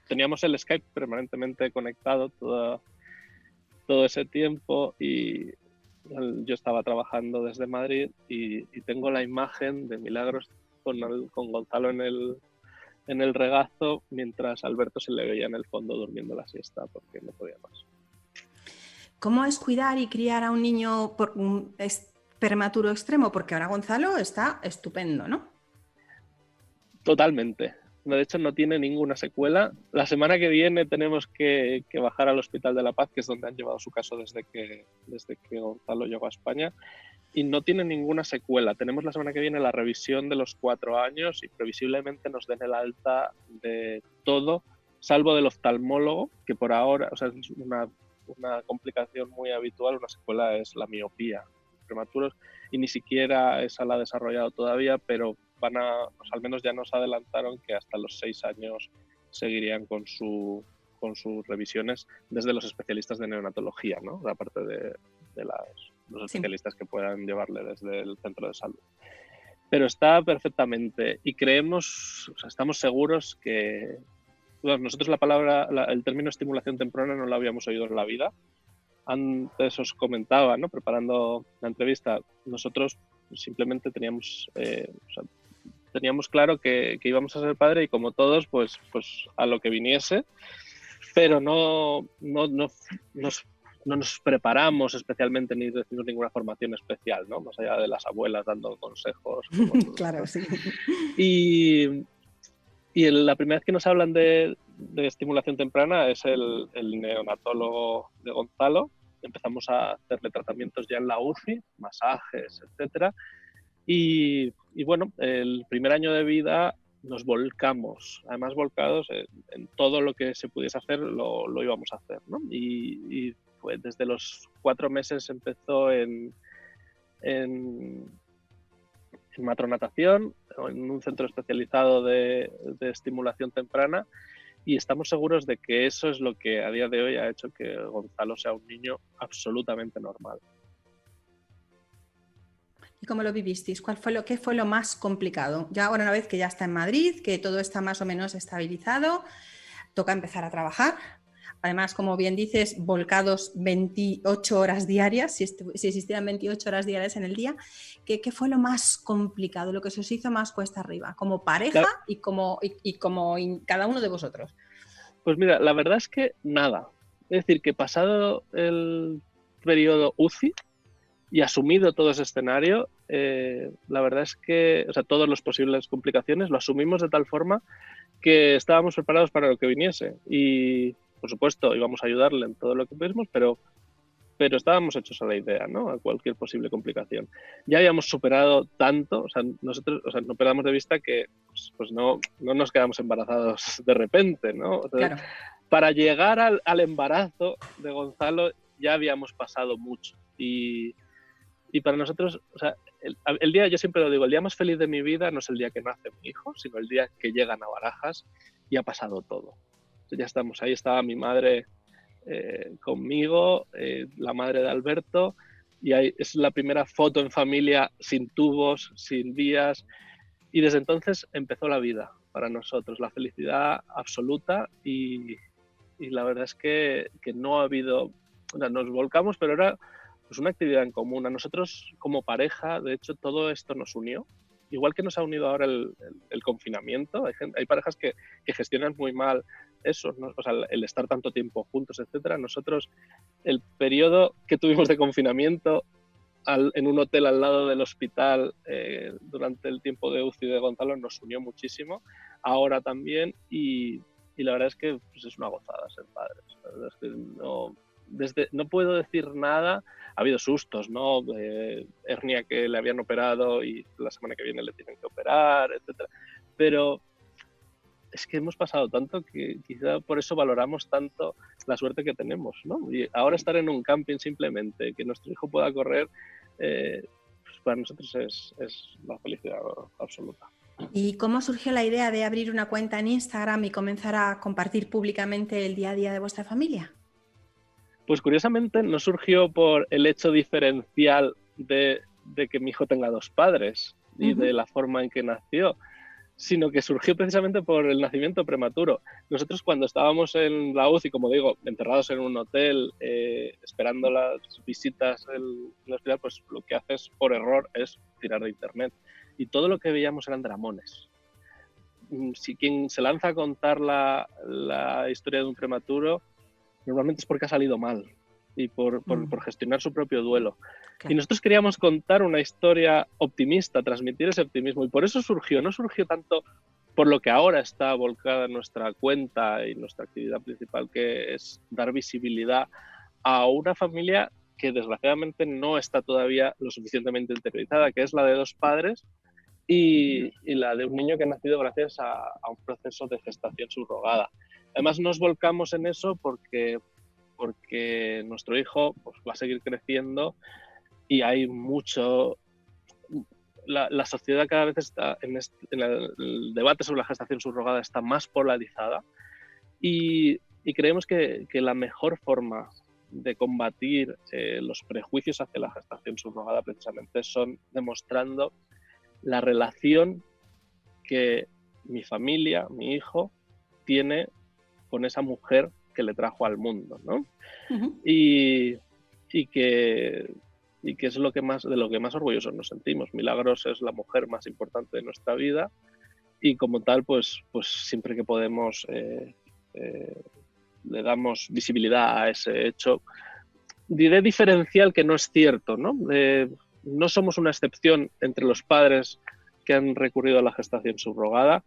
Speaker 2: teníamos el Skype permanentemente conectado todo ese tiempo y yo estaba trabajando desde Madrid y tengo la imagen de Milagros con Gonzalo en el regazo mientras Alberto se le veía en el fondo durmiendo la siesta porque no podía más.
Speaker 1: ¿Cómo es cuidar y criar a un niño prematuro extremo? Porque ahora Gonzalo está estupendo, ¿no?
Speaker 2: Totalmente. De hecho, no tiene ninguna secuela. La semana que viene tenemos que bajar al Hospital de la Paz, que es donde han llevado su caso desde que Gonzalo llegó a España, y no tiene ninguna secuela. Tenemos la semana que viene la revisión de los 4 años y previsiblemente nos den el alta de todo, salvo del oftalmólogo, que por ahora, o sea, es una complicación muy habitual, una secuela es la miopía. Prematuros, y ni siquiera esa la ha desarrollado todavía, pero al menos ya nos adelantaron que hasta los 6 años seguirían con sus revisiones desde los especialistas de neonatología, ¿no? Aparte de los especialistas que puedan llevarle desde el centro de salud. Pero está perfectamente y creemos, o sea, estamos seguros que nosotros el término estimulación temprana no lo habíamos oído en la vida. Antes os comentaba, ¿no? Preparando la entrevista, nosotros simplemente teníamos teníamos claro que íbamos a ser padre y como todos, pues a lo que viniese, pero no nos preparamos especialmente ni recibimos ninguna formación especial, ¿no? Más allá de las abuelas dando consejos.
Speaker 1: Claro, sí.
Speaker 2: Y la primera vez que nos hablan de estimulación temprana es el neonatólogo de Gonzalo. Empezamos a hacerle tratamientos ya en la UCI, masajes, etcétera. Y bueno, el primer año de vida nos volcamos, además volcados en todo lo que se pudiese hacer, lo íbamos a hacer, ¿no? Y pues desde los 4 meses empezó en matronatación, en un centro especializado de estimulación temprana, y estamos seguros de que eso es lo que a día de hoy ha hecho que Gonzalo sea un niño absolutamente normal.
Speaker 1: ¿Y cómo lo vivisteis? ¿Qué fue lo más complicado? Ya ahora, una vez que ya está en Madrid, que todo está más o menos estabilizado, toca empezar a trabajar. Además, como bien dices, volcados 28 horas diarias, si existieran 28 horas diarias en el día. ¿Qué fue lo más complicado, lo que se os hizo más cuesta arriba, como pareja y como cada uno de vosotros?
Speaker 2: Pues mira, la verdad es que nada. Es decir, que pasado el periodo UCI y asumido todo ese escenario, la verdad es que, o sea, todas las posibles complicaciones lo asumimos de tal forma que estábamos preparados para lo que viniese. Y, por supuesto, íbamos a ayudarle en todo lo que pudiésemos, pero estábamos hechos a la idea, ¿no? A cualquier posible complicación. Ya habíamos superado tanto, o sea, nosotros, o sea, no perdamos de vista que pues no nos quedamos embarazados de repente, ¿no? O sea,
Speaker 1: claro.
Speaker 2: Para llegar al embarazo de Gonzalo ya habíamos pasado mucho. Y para nosotros, o sea, el día, yo siempre lo digo, el día más feliz de mi vida no es el día que nace mi hijo, sino el día que llegan a Barajas y ha pasado todo. Entonces ya estamos, ahí estaba mi madre conmigo, la madre de Alberto, y ahí es la primera foto en familia sin tubos, sin vías, y desde entonces empezó la vida para nosotros, la felicidad absoluta, y la verdad es que no ha habido, o sea, nos volcamos, pero era pues una actividad en común. A nosotros como pareja, de hecho, todo esto nos unió. Igual que nos ha unido ahora el confinamiento, hay parejas que gestionan muy mal eso, ¿no? O sea, el estar tanto tiempo juntos, etcétera. Nosotros, el periodo que tuvimos de confinamiento en un hotel al lado del hospital durante el tiempo de UCI de Gonzalo nos unió muchísimo. Ahora también, y la verdad es que pues, es una gozada ser padres. La verdad es que no puedo decir nada. Ha habido sustos, ¿no? Hernia que le habían operado y la semana que viene le tienen que operar, etcétera. Pero es que hemos pasado tanto que quizá por eso valoramos tanto la suerte que tenemos, ¿no? Y ahora estar en un camping simplemente, que nuestro hijo pueda correr, pues para nosotros es la felicidad absoluta.
Speaker 1: ¿Y cómo surgió la idea de abrir una cuenta en Instagram y comenzar a compartir públicamente el día a día de vuestra familia?
Speaker 2: Pues curiosamente no surgió por el hecho diferencial de que mi hijo tenga 2 padres y de la forma en que nació, sino que surgió precisamente por el nacimiento prematuro. Nosotros cuando estábamos en la UCI, como digo, enterrados en un hotel, esperando las visitas del hospital, pues lo que haces por error es tirar de internet. Y todo lo que veíamos eran dramones. Si quien se lanza a contar la historia de un prematuro, normalmente es porque ha salido mal y por gestionar su propio duelo. Claro. Y nosotros queríamos contar una historia optimista, transmitir ese optimismo, y por eso no surgió tanto por lo que ahora está volcada en nuestra cuenta y nuestra actividad principal, que es dar visibilidad a una familia que desgraciadamente no está todavía lo suficientemente interiorizada, que es la de 2 padres y la de un niño que ha nacido gracias a un proceso de gestación subrogada. Además nos volcamos en eso porque nuestro hijo pues, va a seguir creciendo y hay mucho... La sociedad cada vez está en el debate sobre la gestación subrogada está más polarizada y creemos que la mejor forma de combatir los prejuicios hacia la gestación subrogada precisamente son demostrando la relación que mi familia, mi hijo, tiene con esa mujer que le trajo al mundo, ¿no? Y que y que es de lo que más orgullosos nos sentimos. Milagros es la mujer más importante de nuestra vida y como tal, pues siempre que podemos le damos visibilidad a ese hecho. Diré diferencial que no es cierto, ¿no? No somos una excepción entre los padres que han recurrido a la gestación subrogada,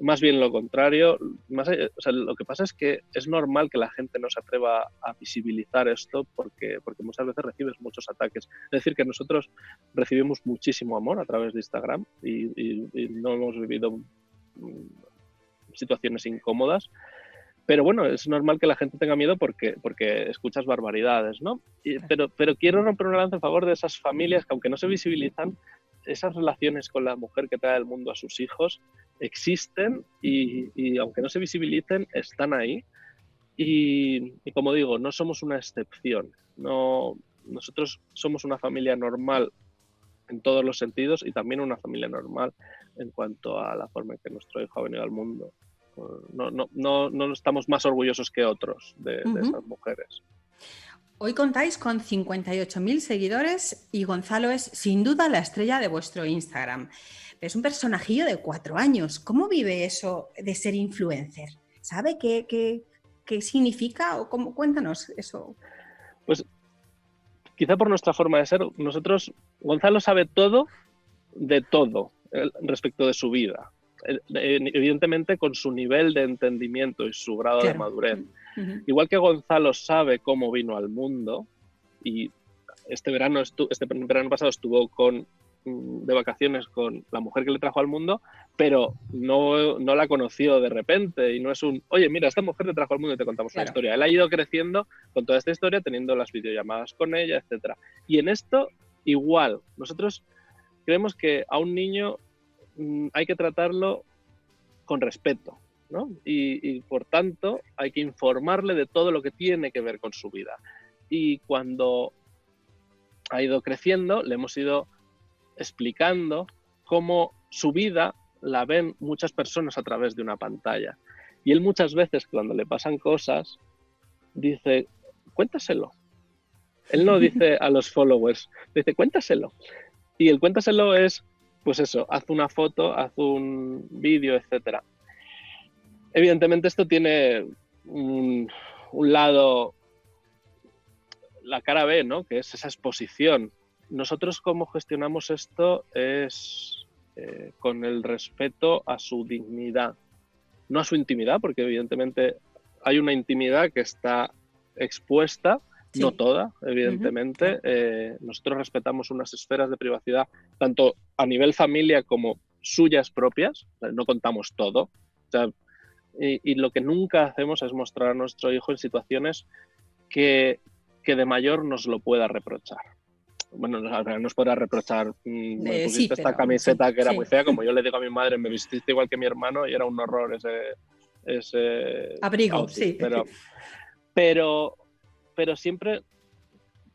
Speaker 2: más bien lo contrario. Lo que pasa es que es normal que la gente no se atreva a visibilizar esto porque muchas veces recibes muchos ataques. Es decir, que nosotros recibimos muchísimo amor a través de Instagram y no hemos vivido situaciones incómodas. Pero bueno, es normal que la gente tenga miedo porque escuchas barbaridades, ¿no? Pero quiero romper una lanza en favor de esas familias que, aunque no se visibilizan, esas relaciones con la mujer que trae al mundo a sus hijos existen y aunque no se visibilicen, están ahí. Y como digo, no somos una excepción. Nosotros somos una familia normal en todos los sentidos y también una familia normal en cuanto a la forma en que nuestro hijo ha venido al mundo. No estamos más orgullosos que otros de esas mujeres.
Speaker 1: Hoy contáis con 58.000 seguidores y Gonzalo es sin duda la estrella de vuestro Instagram. Es un personajillo de 4 años. ¿Cómo vive eso de ser influencer? ¿Sabe qué significa o cómo? Cuéntanos eso.
Speaker 2: Pues quizá por nuestra forma de ser, Gonzalo sabe todo de todo respecto de su vida. Evidentemente con su nivel de entendimiento y su grado de madurez. Igual que Gonzalo sabe cómo vino al mundo y este verano pasado estuvo de vacaciones con la mujer que le trajo al mundo, pero no la conoció de repente y no es oye, mira, esta mujer te trajo al mundo y te contamos una historia. Él ha ido creciendo con toda esta historia, teniendo las videollamadas con ella, etcétera. Y en esto, igual, nosotros creemos que a un niño hay que tratarlo con respeto, ¿no? Y por tanto hay que informarle de todo lo que tiene que ver con su vida. Y cuando ha ido creciendo, le hemos ido explicando cómo su vida la ven muchas personas a través de una pantalla. Y él muchas veces, cuando le pasan cosas, dice, cuéntaselo. Él no dice a los followers, dice, cuéntaselo. Y el cuéntaselo es, pues eso, haz una foto, haz un vídeo, etcétera. Evidentemente esto tiene un lado, la cara B, ¿no? Que es esa exposición. Nosotros cómo gestionamos esto es con el respeto a su dignidad, no a su intimidad, porque evidentemente hay una intimidad que está expuesta, sí. No toda, evidentemente. Nosotros respetamos unas esferas de privacidad, tanto a nivel familia como suyas propias, no contamos todo. O sea, y lo que nunca hacemos es mostrar a nuestro hijo en situaciones que de mayor nos lo pueda reprochar. Bueno, nos podrá reprochar, me pusiste esta camiseta que era muy fea, como yo le digo a mi madre, me vististe igual que mi hermano y era un horror ese
Speaker 1: abrigo,
Speaker 2: outfit.
Speaker 1: sí.
Speaker 2: Pero siempre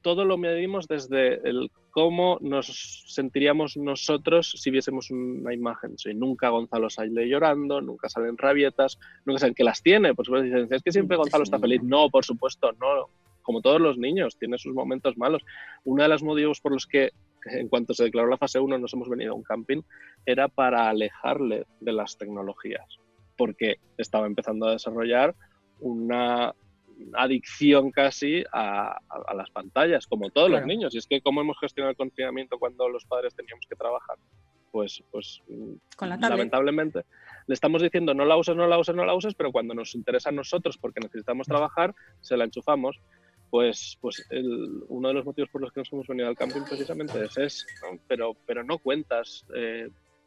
Speaker 2: todo lo medimos desde el cómo nos sentiríamos nosotros si viésemos una imagen. Sí, nunca Gonzalo sale llorando, nunca salen rabietas, nunca saben que las tiene. Por supuesto, dicen, es que siempre Gonzalo está feliz. No, por supuesto, no. Como todos los niños, tiene sus momentos malos. Uno de los motivos por los que, en cuanto se declaró la fase 1, nos hemos venido a un camping, era para alejarle de las tecnologías, porque estaba empezando a desarrollar una adicción casi a las pantallas, como todos los niños. Y es que ¿cómo hemos gestionado el confinamiento cuando los padres teníamos que trabajar? Pues
Speaker 1: con la
Speaker 2: lamentablemente le estamos diciendo no la uses, pero cuando nos interesa a nosotros porque necesitamos trabajar, se la enchufamos. Pues uno de los motivos por los que nos hemos venido al camping precisamente es ese, ¿no? Pero no cuentas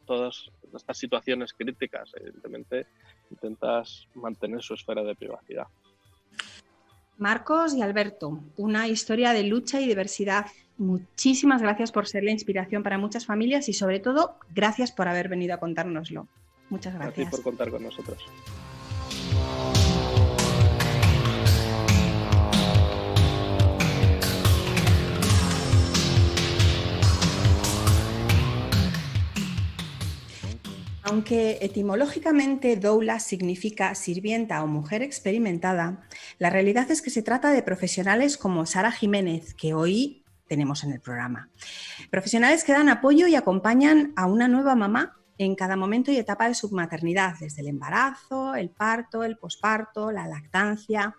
Speaker 2: todas estas situaciones críticas. Evidentemente intentas mantener su esfera de privacidad.
Speaker 1: Marcos y Alberto, una historia de lucha y diversidad. Muchísimas gracias por ser la inspiración para muchas familias y sobre todo gracias por haber venido a contárnoslo. Muchas gracias.
Speaker 2: Gracias por contar con nosotros.
Speaker 1: Aunque etimológicamente doula significa sirvienta o mujer experimentada, la realidad es que se trata de profesionales como Sara Jiménez, que hoy tenemos en el programa. Profesionales que dan apoyo y acompañan a una nueva mamá en cada momento y etapa de su maternidad, desde el embarazo, el parto, el posparto, la lactancia.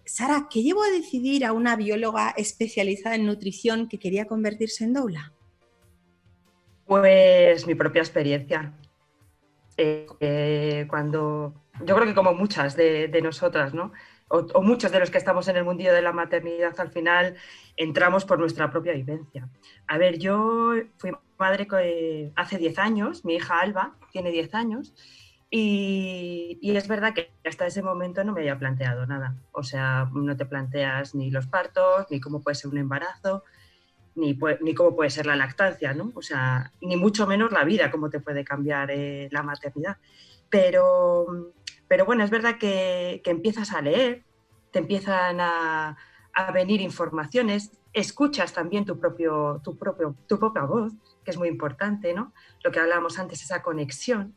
Speaker 1: Sara, ¿qué llevó a decidir a una bióloga especializada en nutrición que quería convertirse en doula?
Speaker 4: Pues mi propia experiencia. Cuando yo creo que como muchas de nosotras, ¿no? O muchos de los que estamos en el mundillo de la maternidad, al final entramos por nuestra propia vivencia. A ver, yo fui madre hace 10 años, mi hija Alba tiene 10 años, y es verdad que hasta ese momento no me había planteado nada. O sea, no te planteas ni los partos, ni cómo puede ser un embarazo, ni cómo puede ser la lactancia, ¿no? O sea, ni mucho menos la vida, cómo te puede cambiar la maternidad. Pero bueno, es verdad que empiezas a leer, te empiezan a venir informaciones, escuchas también tu propia voz, que es muy importante, ¿no? Lo que hablábamos antes, esa conexión,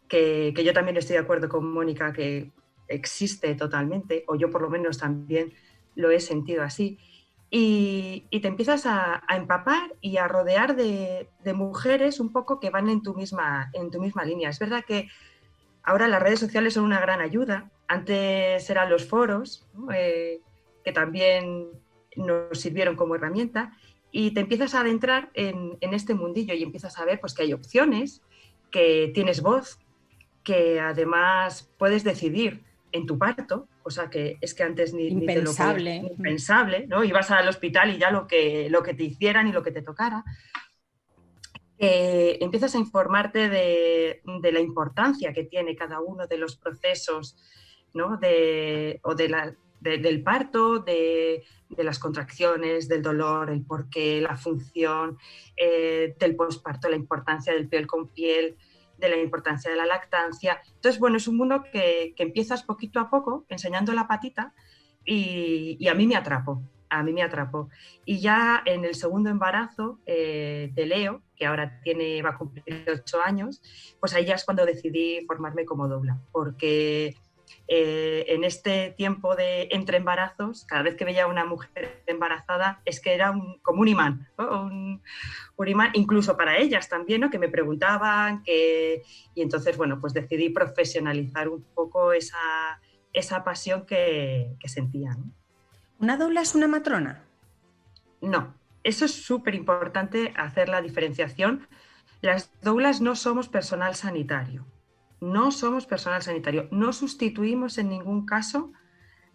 Speaker 4: que yo también estoy de acuerdo con Mónica, que existe totalmente, o yo por lo menos también lo he sentido así. Y te empiezas a empapar y a rodear de mujeres un poco que van en tu misma línea. Es verdad que ahora las redes sociales son una gran ayuda. Antes eran los foros, ¿no? Que también nos sirvieron como herramienta, y te empiezas a adentrar en este mundillo y empiezas a ver pues, que hay opciones, que tienes voz, que además puedes decidir en tu parto, cosa que es que antes ni te lo podías, impensable, ¿no? Ibas al hospital y ya lo que te hicieran y lo que te tocara. Empiezas a informarte de la importancia que tiene cada uno de los procesos, ¿no? del parto, de las contracciones, del dolor, el porqué, la función, del posparto, la importancia del piel con piel, de la importancia de la lactancia. Entonces, bueno, es un mundo que empiezas poquito a poco enseñando la patita y a mí me atrapó. Y ya en el segundo embarazo de Leo, que ahora va a cumplir 8 años, pues ahí ya es cuando decidí formarme como doula, porque en este tiempo de entre embarazos, cada vez que veía a una mujer embarazada, es que era como un imán, ¿no? Un imán, incluso para ellas también, ¿no? Que me preguntaban, y entonces, bueno, pues decidí profesionalizar un poco esa pasión que sentía, ¿no?
Speaker 1: ¿Una doula es una matrona?
Speaker 4: No, eso es súper importante hacer la diferenciación. Las doulas no somos personal sanitario. No sustituimos en ningún caso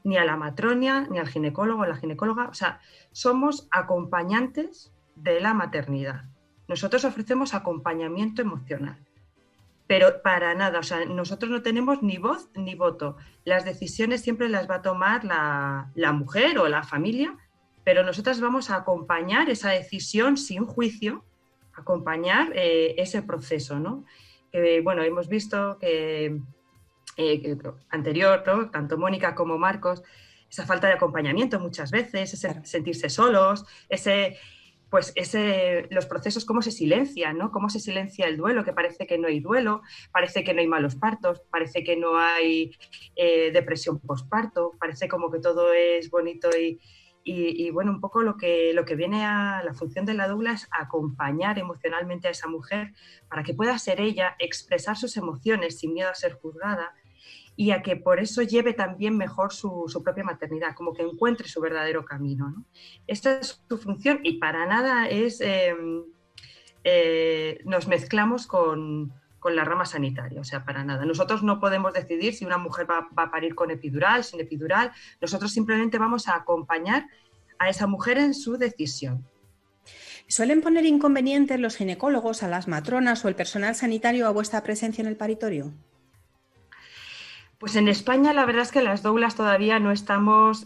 Speaker 4: ni a la matrona, ni al ginecólogo o la ginecóloga. O sea, somos acompañantes de la maternidad. Nosotros ofrecemos acompañamiento emocional. Pero para nada, o sea, nosotros no tenemos ni voz ni voto. Las decisiones siempre las va a tomar la mujer o la familia, pero nosotras vamos a acompañar esa decisión sin juicio, acompañar ese proceso, ¿no? Bueno, hemos visto que anterior, ¿no? Tanto Mónica como Marcos, esa falta de acompañamiento muchas veces, ese sentirse solos, los procesos, cómo se silencian, ¿no? Cómo se silencia el duelo, que parece que no hay duelo, parece que no hay malos partos, parece que no hay depresión postparto, parece como que todo es bonito y bueno, un poco lo que viene a la función de la doula es acompañar emocionalmente a esa mujer para que pueda ser ella, expresar sus emociones sin miedo a ser juzgada, y a que por eso lleve también mejor su propia maternidad, como que encuentre su verdadero camino, ¿no? Esta es su función, y para nada nos mezclamos con la rama sanitaria, o sea, para nada. Nosotros no podemos decidir si una mujer va a parir con epidural, sin epidural. Nosotros simplemente vamos a acompañar a esa mujer en su decisión.
Speaker 1: ¿Suelen poner inconvenientes los ginecólogos, a las matronas o el personal sanitario a vuestra presencia en el paritorio?
Speaker 4: Pues en España la verdad es que las doulas todavía no estamos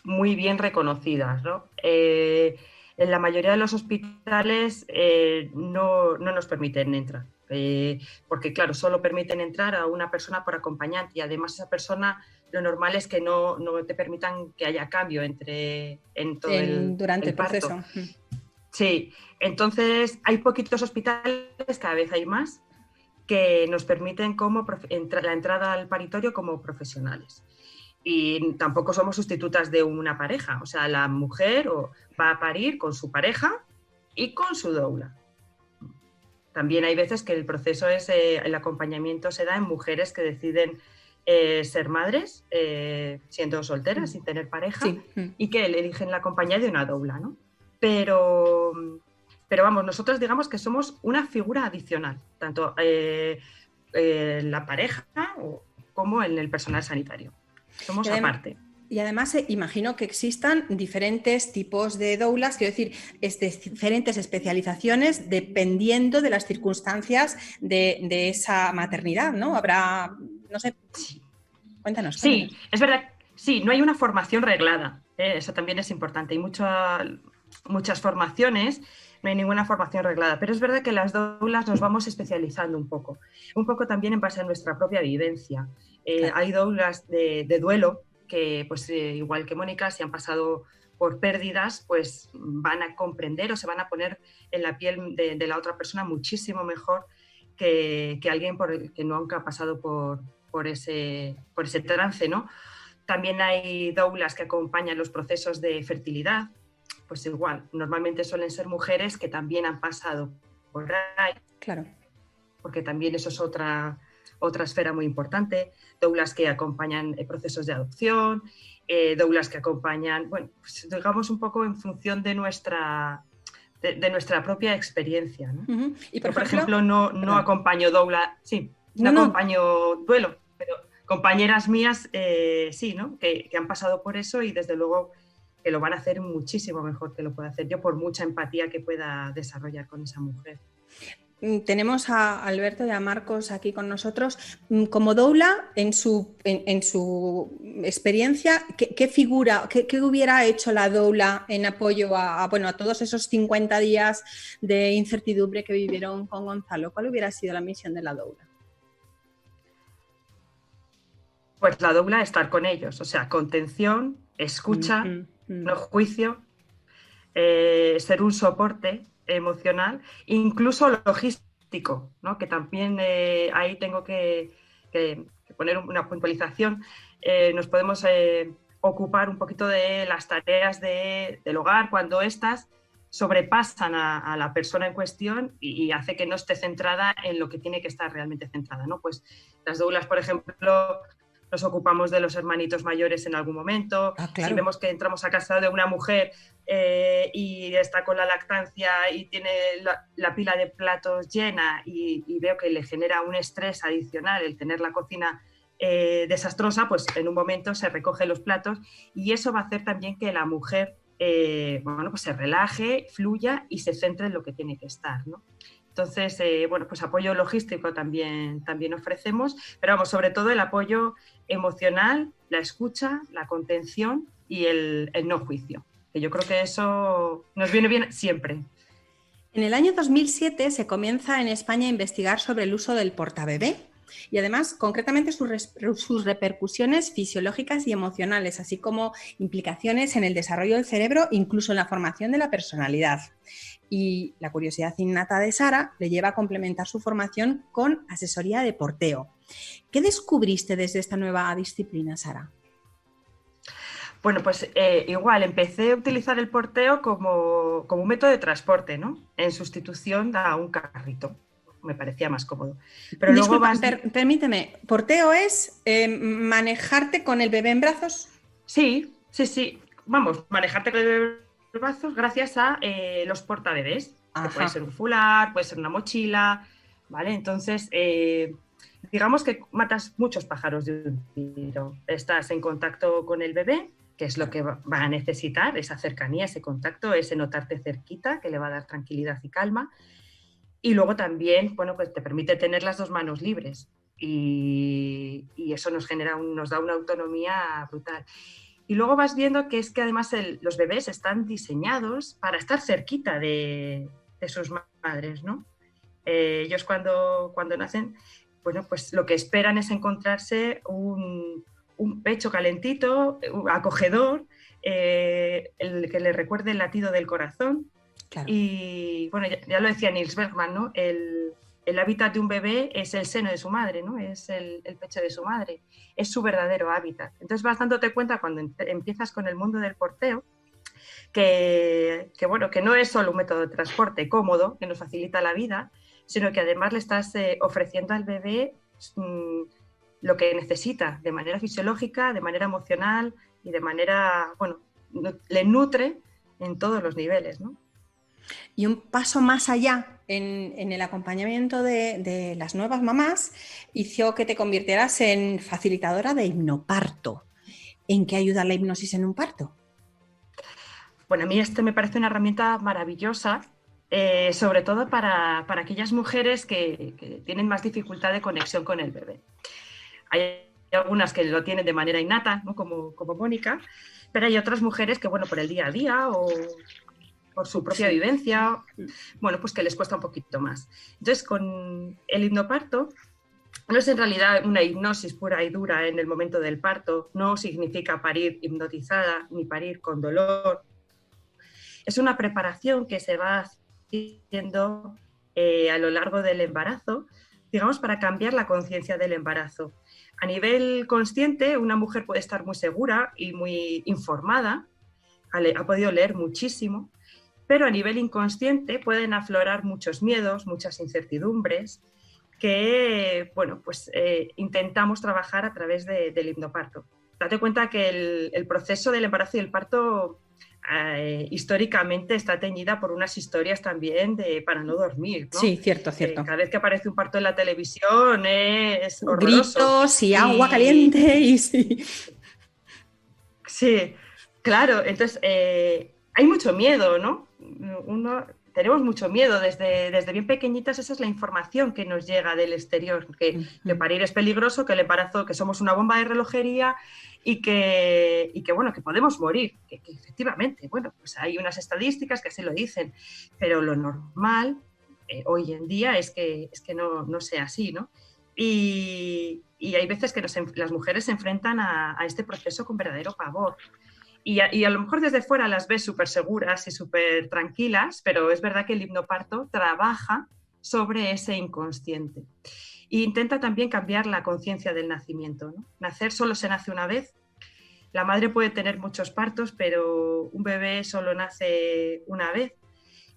Speaker 4: muy bien reconocidas, ¿no? En la mayoría de los hospitales no nos permiten entrar, porque claro, solo permiten entrar a una persona por acompañante, y además esa persona lo normal es que no te permitan que haya cambio durante el
Speaker 1: proceso.
Speaker 4: Sí, entonces hay poquitos hospitales, cada vez hay más, que nos permiten la entrada al paritorio como profesionales. Y tampoco somos sustitutas de una pareja. O sea, la mujer va a parir con su pareja y con su doula. También hay veces que el proceso el acompañamiento se da en mujeres que deciden ser madres, siendo solteras, sin tener pareja,
Speaker 1: sí.
Speaker 4: y que eligen la compañía de una doula, ¿no? Pero vamos, nosotros digamos que somos una figura adicional, tanto la pareja como en el personal sanitario. Somos aparte.
Speaker 1: Y además imagino que existan diferentes tipos de doulas, quiero decir, diferentes especializaciones dependiendo de las circunstancias de esa maternidad, ¿no? Habrá, no sé, cuéntanos.
Speaker 4: Sí, es verdad, sí, no hay una formación reglada, eso también es importante. Hay muchas formaciones, no hay ninguna formación reglada, pero es verdad que las doulas nos vamos especializando un poco también en base a nuestra propia vivencia. Claro. Hay doulas de duelo que, pues igual que Mónica, si han pasado por pérdidas, pues van a comprender o se van a poner en la piel de la otra persona muchísimo mejor que alguien que nunca ha pasado por ese trance, ¿no? También hay doulas que acompañan los procesos de fertilidad, pues igual, normalmente suelen ser mujeres que también han pasado por ahí.
Speaker 1: Claro.
Speaker 4: Porque también eso es otra esfera muy importante. Doulas que acompañan procesos de adopción, doulas que acompañan, bueno, pues digamos un poco en función de nuestra propia experiencia, ¿no?
Speaker 1: Uh-huh. Y
Speaker 4: por ejemplo, no acompaño doula, sí, no acompaño duelo, pero compañeras mías sí, ¿no? Que han pasado por eso y desde luego que lo van a hacer muchísimo mejor que lo pueda hacer yo por mucha empatía que pueda desarrollar con esa mujer.
Speaker 1: Tenemos a Alberto y a Marcos aquí con nosotros. Como doula, en su experiencia, ¿qué figura, qué hubiera hecho la doula en apoyo a todos esos 50 días de incertidumbre que vivieron con Gonzalo? ¿Cuál hubiera sido la misión de la doula?
Speaker 4: Pues la doula, estar con ellos, o sea, contención, escucha, no juicio, ser un soporte emocional, incluso logístico, ¿no? Que también ahí tengo que poner una puntualización. Nos podemos ocupar un poquito de las tareas del hogar cuando éstas sobrepasan a la persona en cuestión y hace que no esté centrada en lo que tiene que estar realmente centrada, ¿no? Pues las doulas, por ejemplo, nos ocupamos de los hermanitos mayores en algún momento.
Speaker 1: Claro.
Speaker 4: Si vemos que entramos a casa de una mujer y está con la lactancia y tiene la pila de platos llena y veo que le genera un estrés adicional el tener la cocina desastrosa, pues en un momento se recoge los platos y eso va a hacer también que la mujer pues se relaje, fluya y se centre en lo que tiene que estar, ¿no? Entonces, pues apoyo logístico también ofrecemos, pero vamos, sobre todo el apoyo emocional, la escucha, la contención y el no juicio, que yo creo que eso nos viene bien siempre.
Speaker 1: En el año 2007 se comienza en España a investigar sobre el uso del portabebé y además concretamente sus repercusiones fisiológicas y emocionales, así como implicaciones en el desarrollo del cerebro, incluso en la formación de la personalidad. Y la curiosidad innata de Sara le lleva a complementar su formación con asesoría de porteo. ¿Qué descubriste desde esta nueva disciplina, Sara?
Speaker 4: Bueno, pues igual empecé a utilizar el porteo como un método de transporte, ¿no? En sustitución a un carrito. Me parecía más cómodo. Pero
Speaker 1: disculpa,
Speaker 4: luego
Speaker 1: permíteme, ¿porteo es manejarte con el bebé en brazos?
Speaker 4: Sí. Vamos, manejarte con el bebé en brazos gracias a los portabebés. Que puede ser un fular, puede ser una mochila, ¿vale? Entonces, digamos que matas muchos pájaros de un tiro. Estás en contacto con el bebé, que es lo que va a necesitar, esa cercanía, ese contacto, ese notarte cerquita, que le va a dar tranquilidad y calma. Y luego también, bueno, pues te permite tener las dos manos libres y eso nos da una autonomía brutal. Y luego vas viendo que es que además los bebés están diseñados para estar cerquita de sus madres, ¿no? Ellos cuando nacen, bueno, pues lo que esperan es encontrarse un pecho calentito, acogedor, el que les recuerde el latido del corazón.
Speaker 1: Claro.
Speaker 4: Y bueno, ya lo decía Niels Bergman, ¿no? el hábitat de un bebé es el seno de su madre, ¿no? Es el pecho de su madre, es su verdadero hábitat. Entonces vas dándote cuenta cuando empiezas con el mundo del porteo bueno, que no es solo un método de transporte cómodo que nos facilita la vida, sino que además le estás ofreciendo al bebé lo que necesita de manera fisiológica, de manera emocional y de manera, bueno, le nutre en todos los niveles, ¿no?
Speaker 1: Y un paso más allá en el acompañamiento de las nuevas mamás hizo que te convirtieras en facilitadora de hipnoparto. ¿En qué ayuda la hipnosis en un parto?
Speaker 4: Bueno, a mí me parece una herramienta maravillosa, sobre todo para aquellas mujeres que tienen más dificultad de conexión con el bebé. Hay algunas que lo tienen de manera innata, ¿no? como Mónica, pero hay otras mujeres que, bueno, por el día a día o por su propia vivencia, bueno, pues que les cuesta un poquito más. Entonces, con el hipnoparto, no es en realidad una hipnosis pura y dura en el momento del parto, no significa parir hipnotizada ni parir con dolor. Es una preparación que se va haciendo a lo largo del embarazo, digamos, para cambiar la conciencia del embarazo. A nivel consciente, una mujer puede estar muy segura y muy informada, ha podido leer muchísimo, pero a nivel inconsciente pueden aflorar muchos miedos, muchas incertidumbres que, bueno, pues intentamos trabajar a través del hipnoparto. Date cuenta que el proceso del embarazo y el parto históricamente está teñida por unas historias también para no dormir, ¿no?
Speaker 1: Sí, cierto.
Speaker 4: Cada vez que aparece un parto en la televisión es horroroso.
Speaker 1: Gritos y agua caliente y sí.
Speaker 4: Sí, claro. Entonces, hay mucho miedo, ¿no? Tenemos mucho miedo desde bien pequeñitas. Esa es la información que nos llega del exterior, que parir es peligroso, que el embarazo, que somos una bomba de relojería y que bueno, que podemos morir, que efectivamente, bueno, pues hay unas estadísticas que así lo dicen, pero lo normal hoy en día es que no sea así, ¿no? Y hay veces que las mujeres se enfrentan a este proceso con verdadero pavor. Y a lo mejor desde fuera las ves súper seguras y súper tranquilas, pero es verdad que el hipnoparto trabaja sobre ese inconsciente. E intenta también cambiar la conciencia del nacimiento, ¿no? Nacer solo se nace una vez. La madre puede tener muchos partos, pero un bebé solo nace una vez.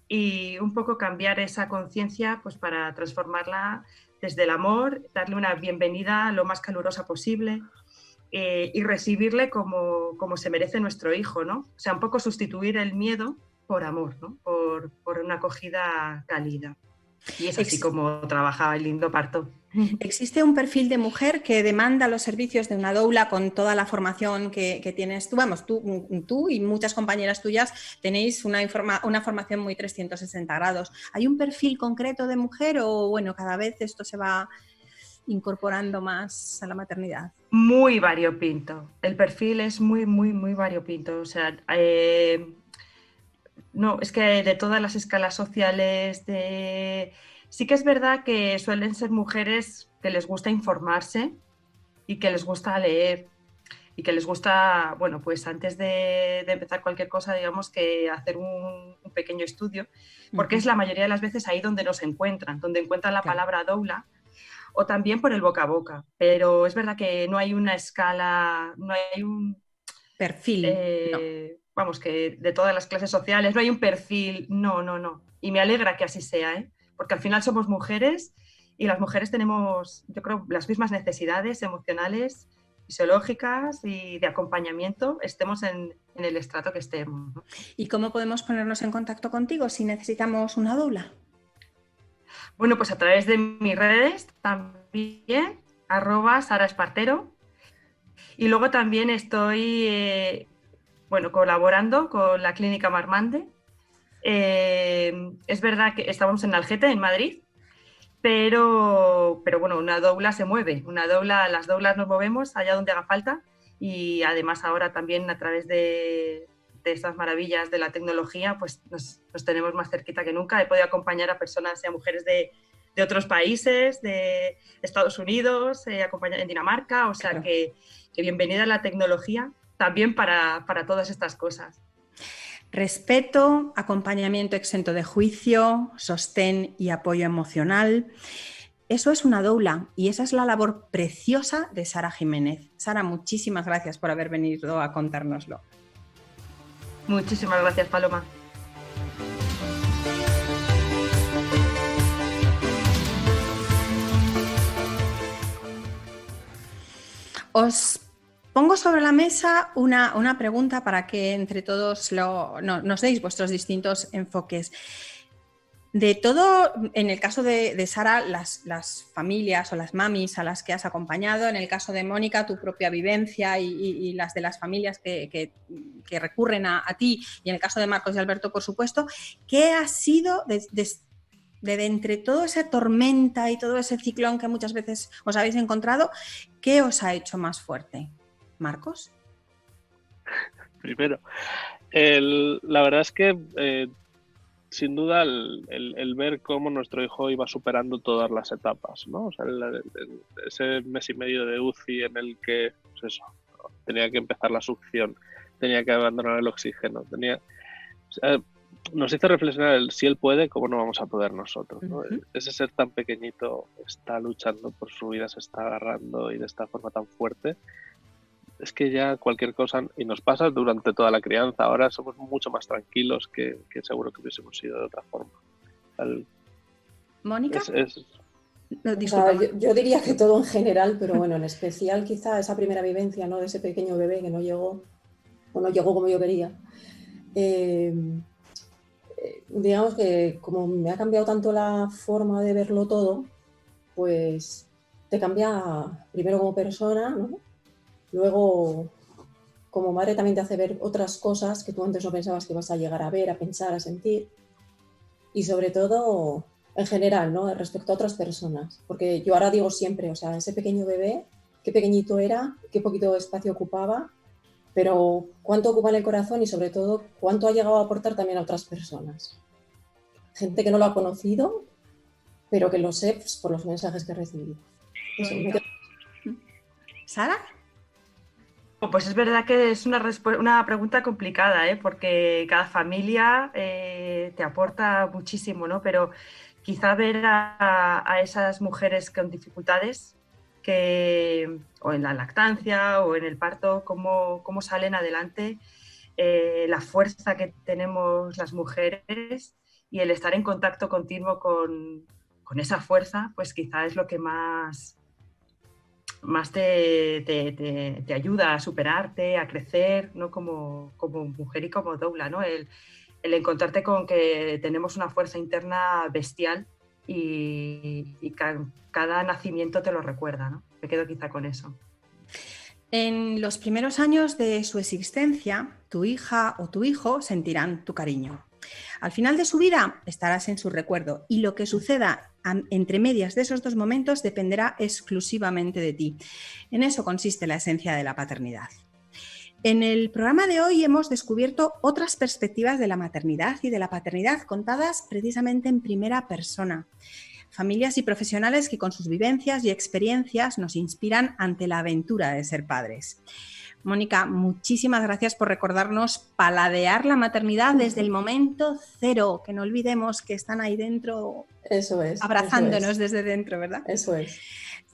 Speaker 4: Y un poco cambiar esa conciencia pues, para transformarla desde el amor, darle una bienvenida lo más calurosa posible, y recibirle como se merece nuestro hijo, ¿no? O sea, un poco sustituir el miedo por amor, ¿no? Por una acogida cálida. Y es así como trabaja el hipnoparto.
Speaker 1: ¿Existe un perfil de mujer que demanda los servicios de una doula con toda la formación que tienes tú? Vamos, tú y muchas compañeras tuyas tenéis una formación muy 360 grados. ¿Hay un perfil concreto de mujer o, bueno, cada vez esto se va incorporando más a la maternidad?
Speaker 4: Muy variopinto. El perfil es muy, muy, muy variopinto. O sea, no, es que de todas las escalas sociales, sí que es verdad que suelen ser mujeres que les gusta informarse y que les gusta leer y que les gusta, bueno, pues antes de empezar cualquier cosa, digamos que hacer un pequeño estudio, porque es la mayoría de las veces ahí donde nos encuentran, donde encuentran la palabra doula, o también por el boca a boca. Pero es verdad que no hay una escala, no hay un
Speaker 1: perfil. No.
Speaker 4: Vamos, que de todas las clases sociales, no hay un perfil, no. Y me alegra que así sea, porque al final somos mujeres y las mujeres tenemos, yo creo, las mismas necesidades emocionales, fisiológicas y de acompañamiento, estemos en el estrato que estemos, ¿no?
Speaker 1: ¿Y cómo podemos ponernos en contacto contigo si necesitamos una doula?
Speaker 4: Bueno, pues a través de mis redes también, @SaraEspartero. Y luego también estoy colaborando con la Clínica Marmande. Es verdad que estábamos en Algete, en Madrid, pero bueno, una doula se mueve. Las doulas nos movemos allá donde haga falta y además ahora también a través de estas maravillas de la tecnología, pues nos tenemos más cerquita que nunca. He podido acompañar a personas y a mujeres de otros países, de Estados Unidos, acompañar en Dinamarca, o sea, claro, que bienvenida a la tecnología también para todas estas cosas.
Speaker 1: Respeto, acompañamiento exento de juicio, sostén y apoyo emocional. Eso es una doula y esa es la labor preciosa de Sara Jiménez. Sara, muchísimas gracias por haber venido a contárnoslo.
Speaker 4: Muchísimas gracias, Paloma.
Speaker 1: Os pongo sobre la mesa una pregunta para que entre todos nos deis vuestros distintos enfoques. De todo, en el caso de Sara, las familias o las mamis a las que has acompañado, en el caso de Mónica, tu propia vivencia y las de las familias que recurren a ti, y en el caso de Marcos y Alberto, por supuesto, ¿qué ha sido de entre toda esa tormenta y todo ese ciclón que muchas veces os habéis encontrado, qué os ha hecho más fuerte? ¿Marcos?
Speaker 2: Primero, la verdad es que sin duda el ver cómo nuestro hijo iba superando todas las etapas, ¿no? O sea, ese mes y medio de UCI en el que, pues eso, tenía que empezar la succión, tenía que abandonar el oxígeno, nos hizo reflexionar si él puede, cómo no vamos a poder nosotros, ¿no? Ese ser tan pequeñito está luchando por su vida, se está agarrando y de esta forma tan fuerte. Es que ya cualquier cosa, y nos pasa durante toda la crianza, ahora somos mucho más tranquilos que seguro que hubiésemos sido de otra forma.
Speaker 1: ¿Mónica?
Speaker 3: No, disculpa. O sea, yo diría que todo en general, pero bueno, en especial quizá esa primera vivencia, ¿no?, de ese pequeño bebé que no llegó como yo quería. Digamos que como me ha cambiado tanto la forma de verlo todo, pues te cambia primero como persona, ¿no? Luego como madre también te hace ver otras cosas que tú antes no pensabas que vas a llegar a ver, a pensar, a sentir, y sobre todo en general, ¿no?, respecto a otras personas, porque yo ahora digo siempre, o sea, ese pequeño bebé, qué pequeñito era, qué poquito espacio ocupaba, pero cuánto ocupa en el corazón y sobre todo cuánto ha llegado a aportar también a otras personas. Gente que no lo ha conocido, pero que lo sé, pues, por los mensajes que he recibido.
Speaker 1: ¿Sara?
Speaker 4: Pues es verdad que es una pregunta complicada, porque cada familia te aporta muchísimo, ¿no? Pero quizá ver a esas mujeres con dificultades, o en la lactancia o en el parto, cómo salen adelante, la fuerza que tenemos las mujeres y el estar en contacto continuo con esa fuerza, pues quizá es lo que más te ayuda a superarte, a crecer, ¿no?, como mujer y como doula, ¿no? El encontrarte con que tenemos una fuerza interna bestial y cada nacimiento te lo recuerda, ¿no? Me quedo quizá con eso.
Speaker 1: En los primeros años de su existencia, tu hija o tu hijo sentirán tu cariño. Al final de su vida estarás en su recuerdo y lo que suceda entre medias de esos dos momentos dependerá exclusivamente de ti. En eso consiste la esencia de la paternidad. En el programa de hoy hemos descubierto otras perspectivas de la maternidad y de la paternidad contadas precisamente en primera persona. Familias y profesionales que con sus vivencias y experiencias nos inspiran ante la aventura de ser padres. Mónica, muchísimas gracias por recordarnos paladear la maternidad desde el momento cero, que no olvidemos que están ahí dentro,
Speaker 3: eso es,
Speaker 1: abrazándonos
Speaker 3: eso es.
Speaker 1: Desde dentro, ¿verdad?
Speaker 3: Eso es.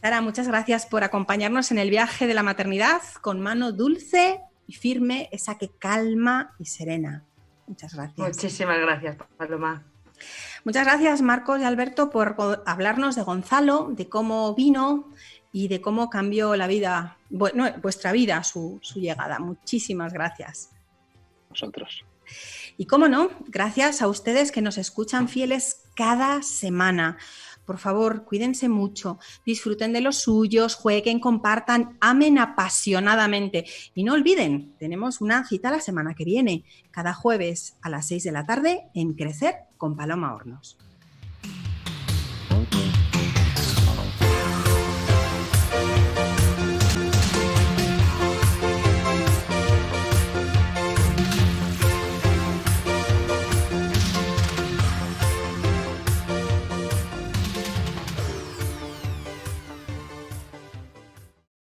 Speaker 1: Sara, muchas gracias por acompañarnos en el viaje de la maternidad con mano dulce y firme, esa que calma y serena. Muchas gracias.
Speaker 4: Muchísimas gracias, Paloma.
Speaker 1: Muchas gracias, Marcos y Alberto, por hablarnos de Gonzalo, de cómo vino y de cómo cambió la vida, vuestra vida, su llegada. Muchísimas gracias.
Speaker 2: Vosotros.
Speaker 1: Y cómo no, gracias a ustedes que nos escuchan fieles cada semana. Por favor, cuídense mucho, disfruten de los suyos, jueguen, compartan, amen apasionadamente. Y no olviden, tenemos una cita la semana que viene, cada jueves a las 6 de la tarde en Crecer con Paloma Hornos.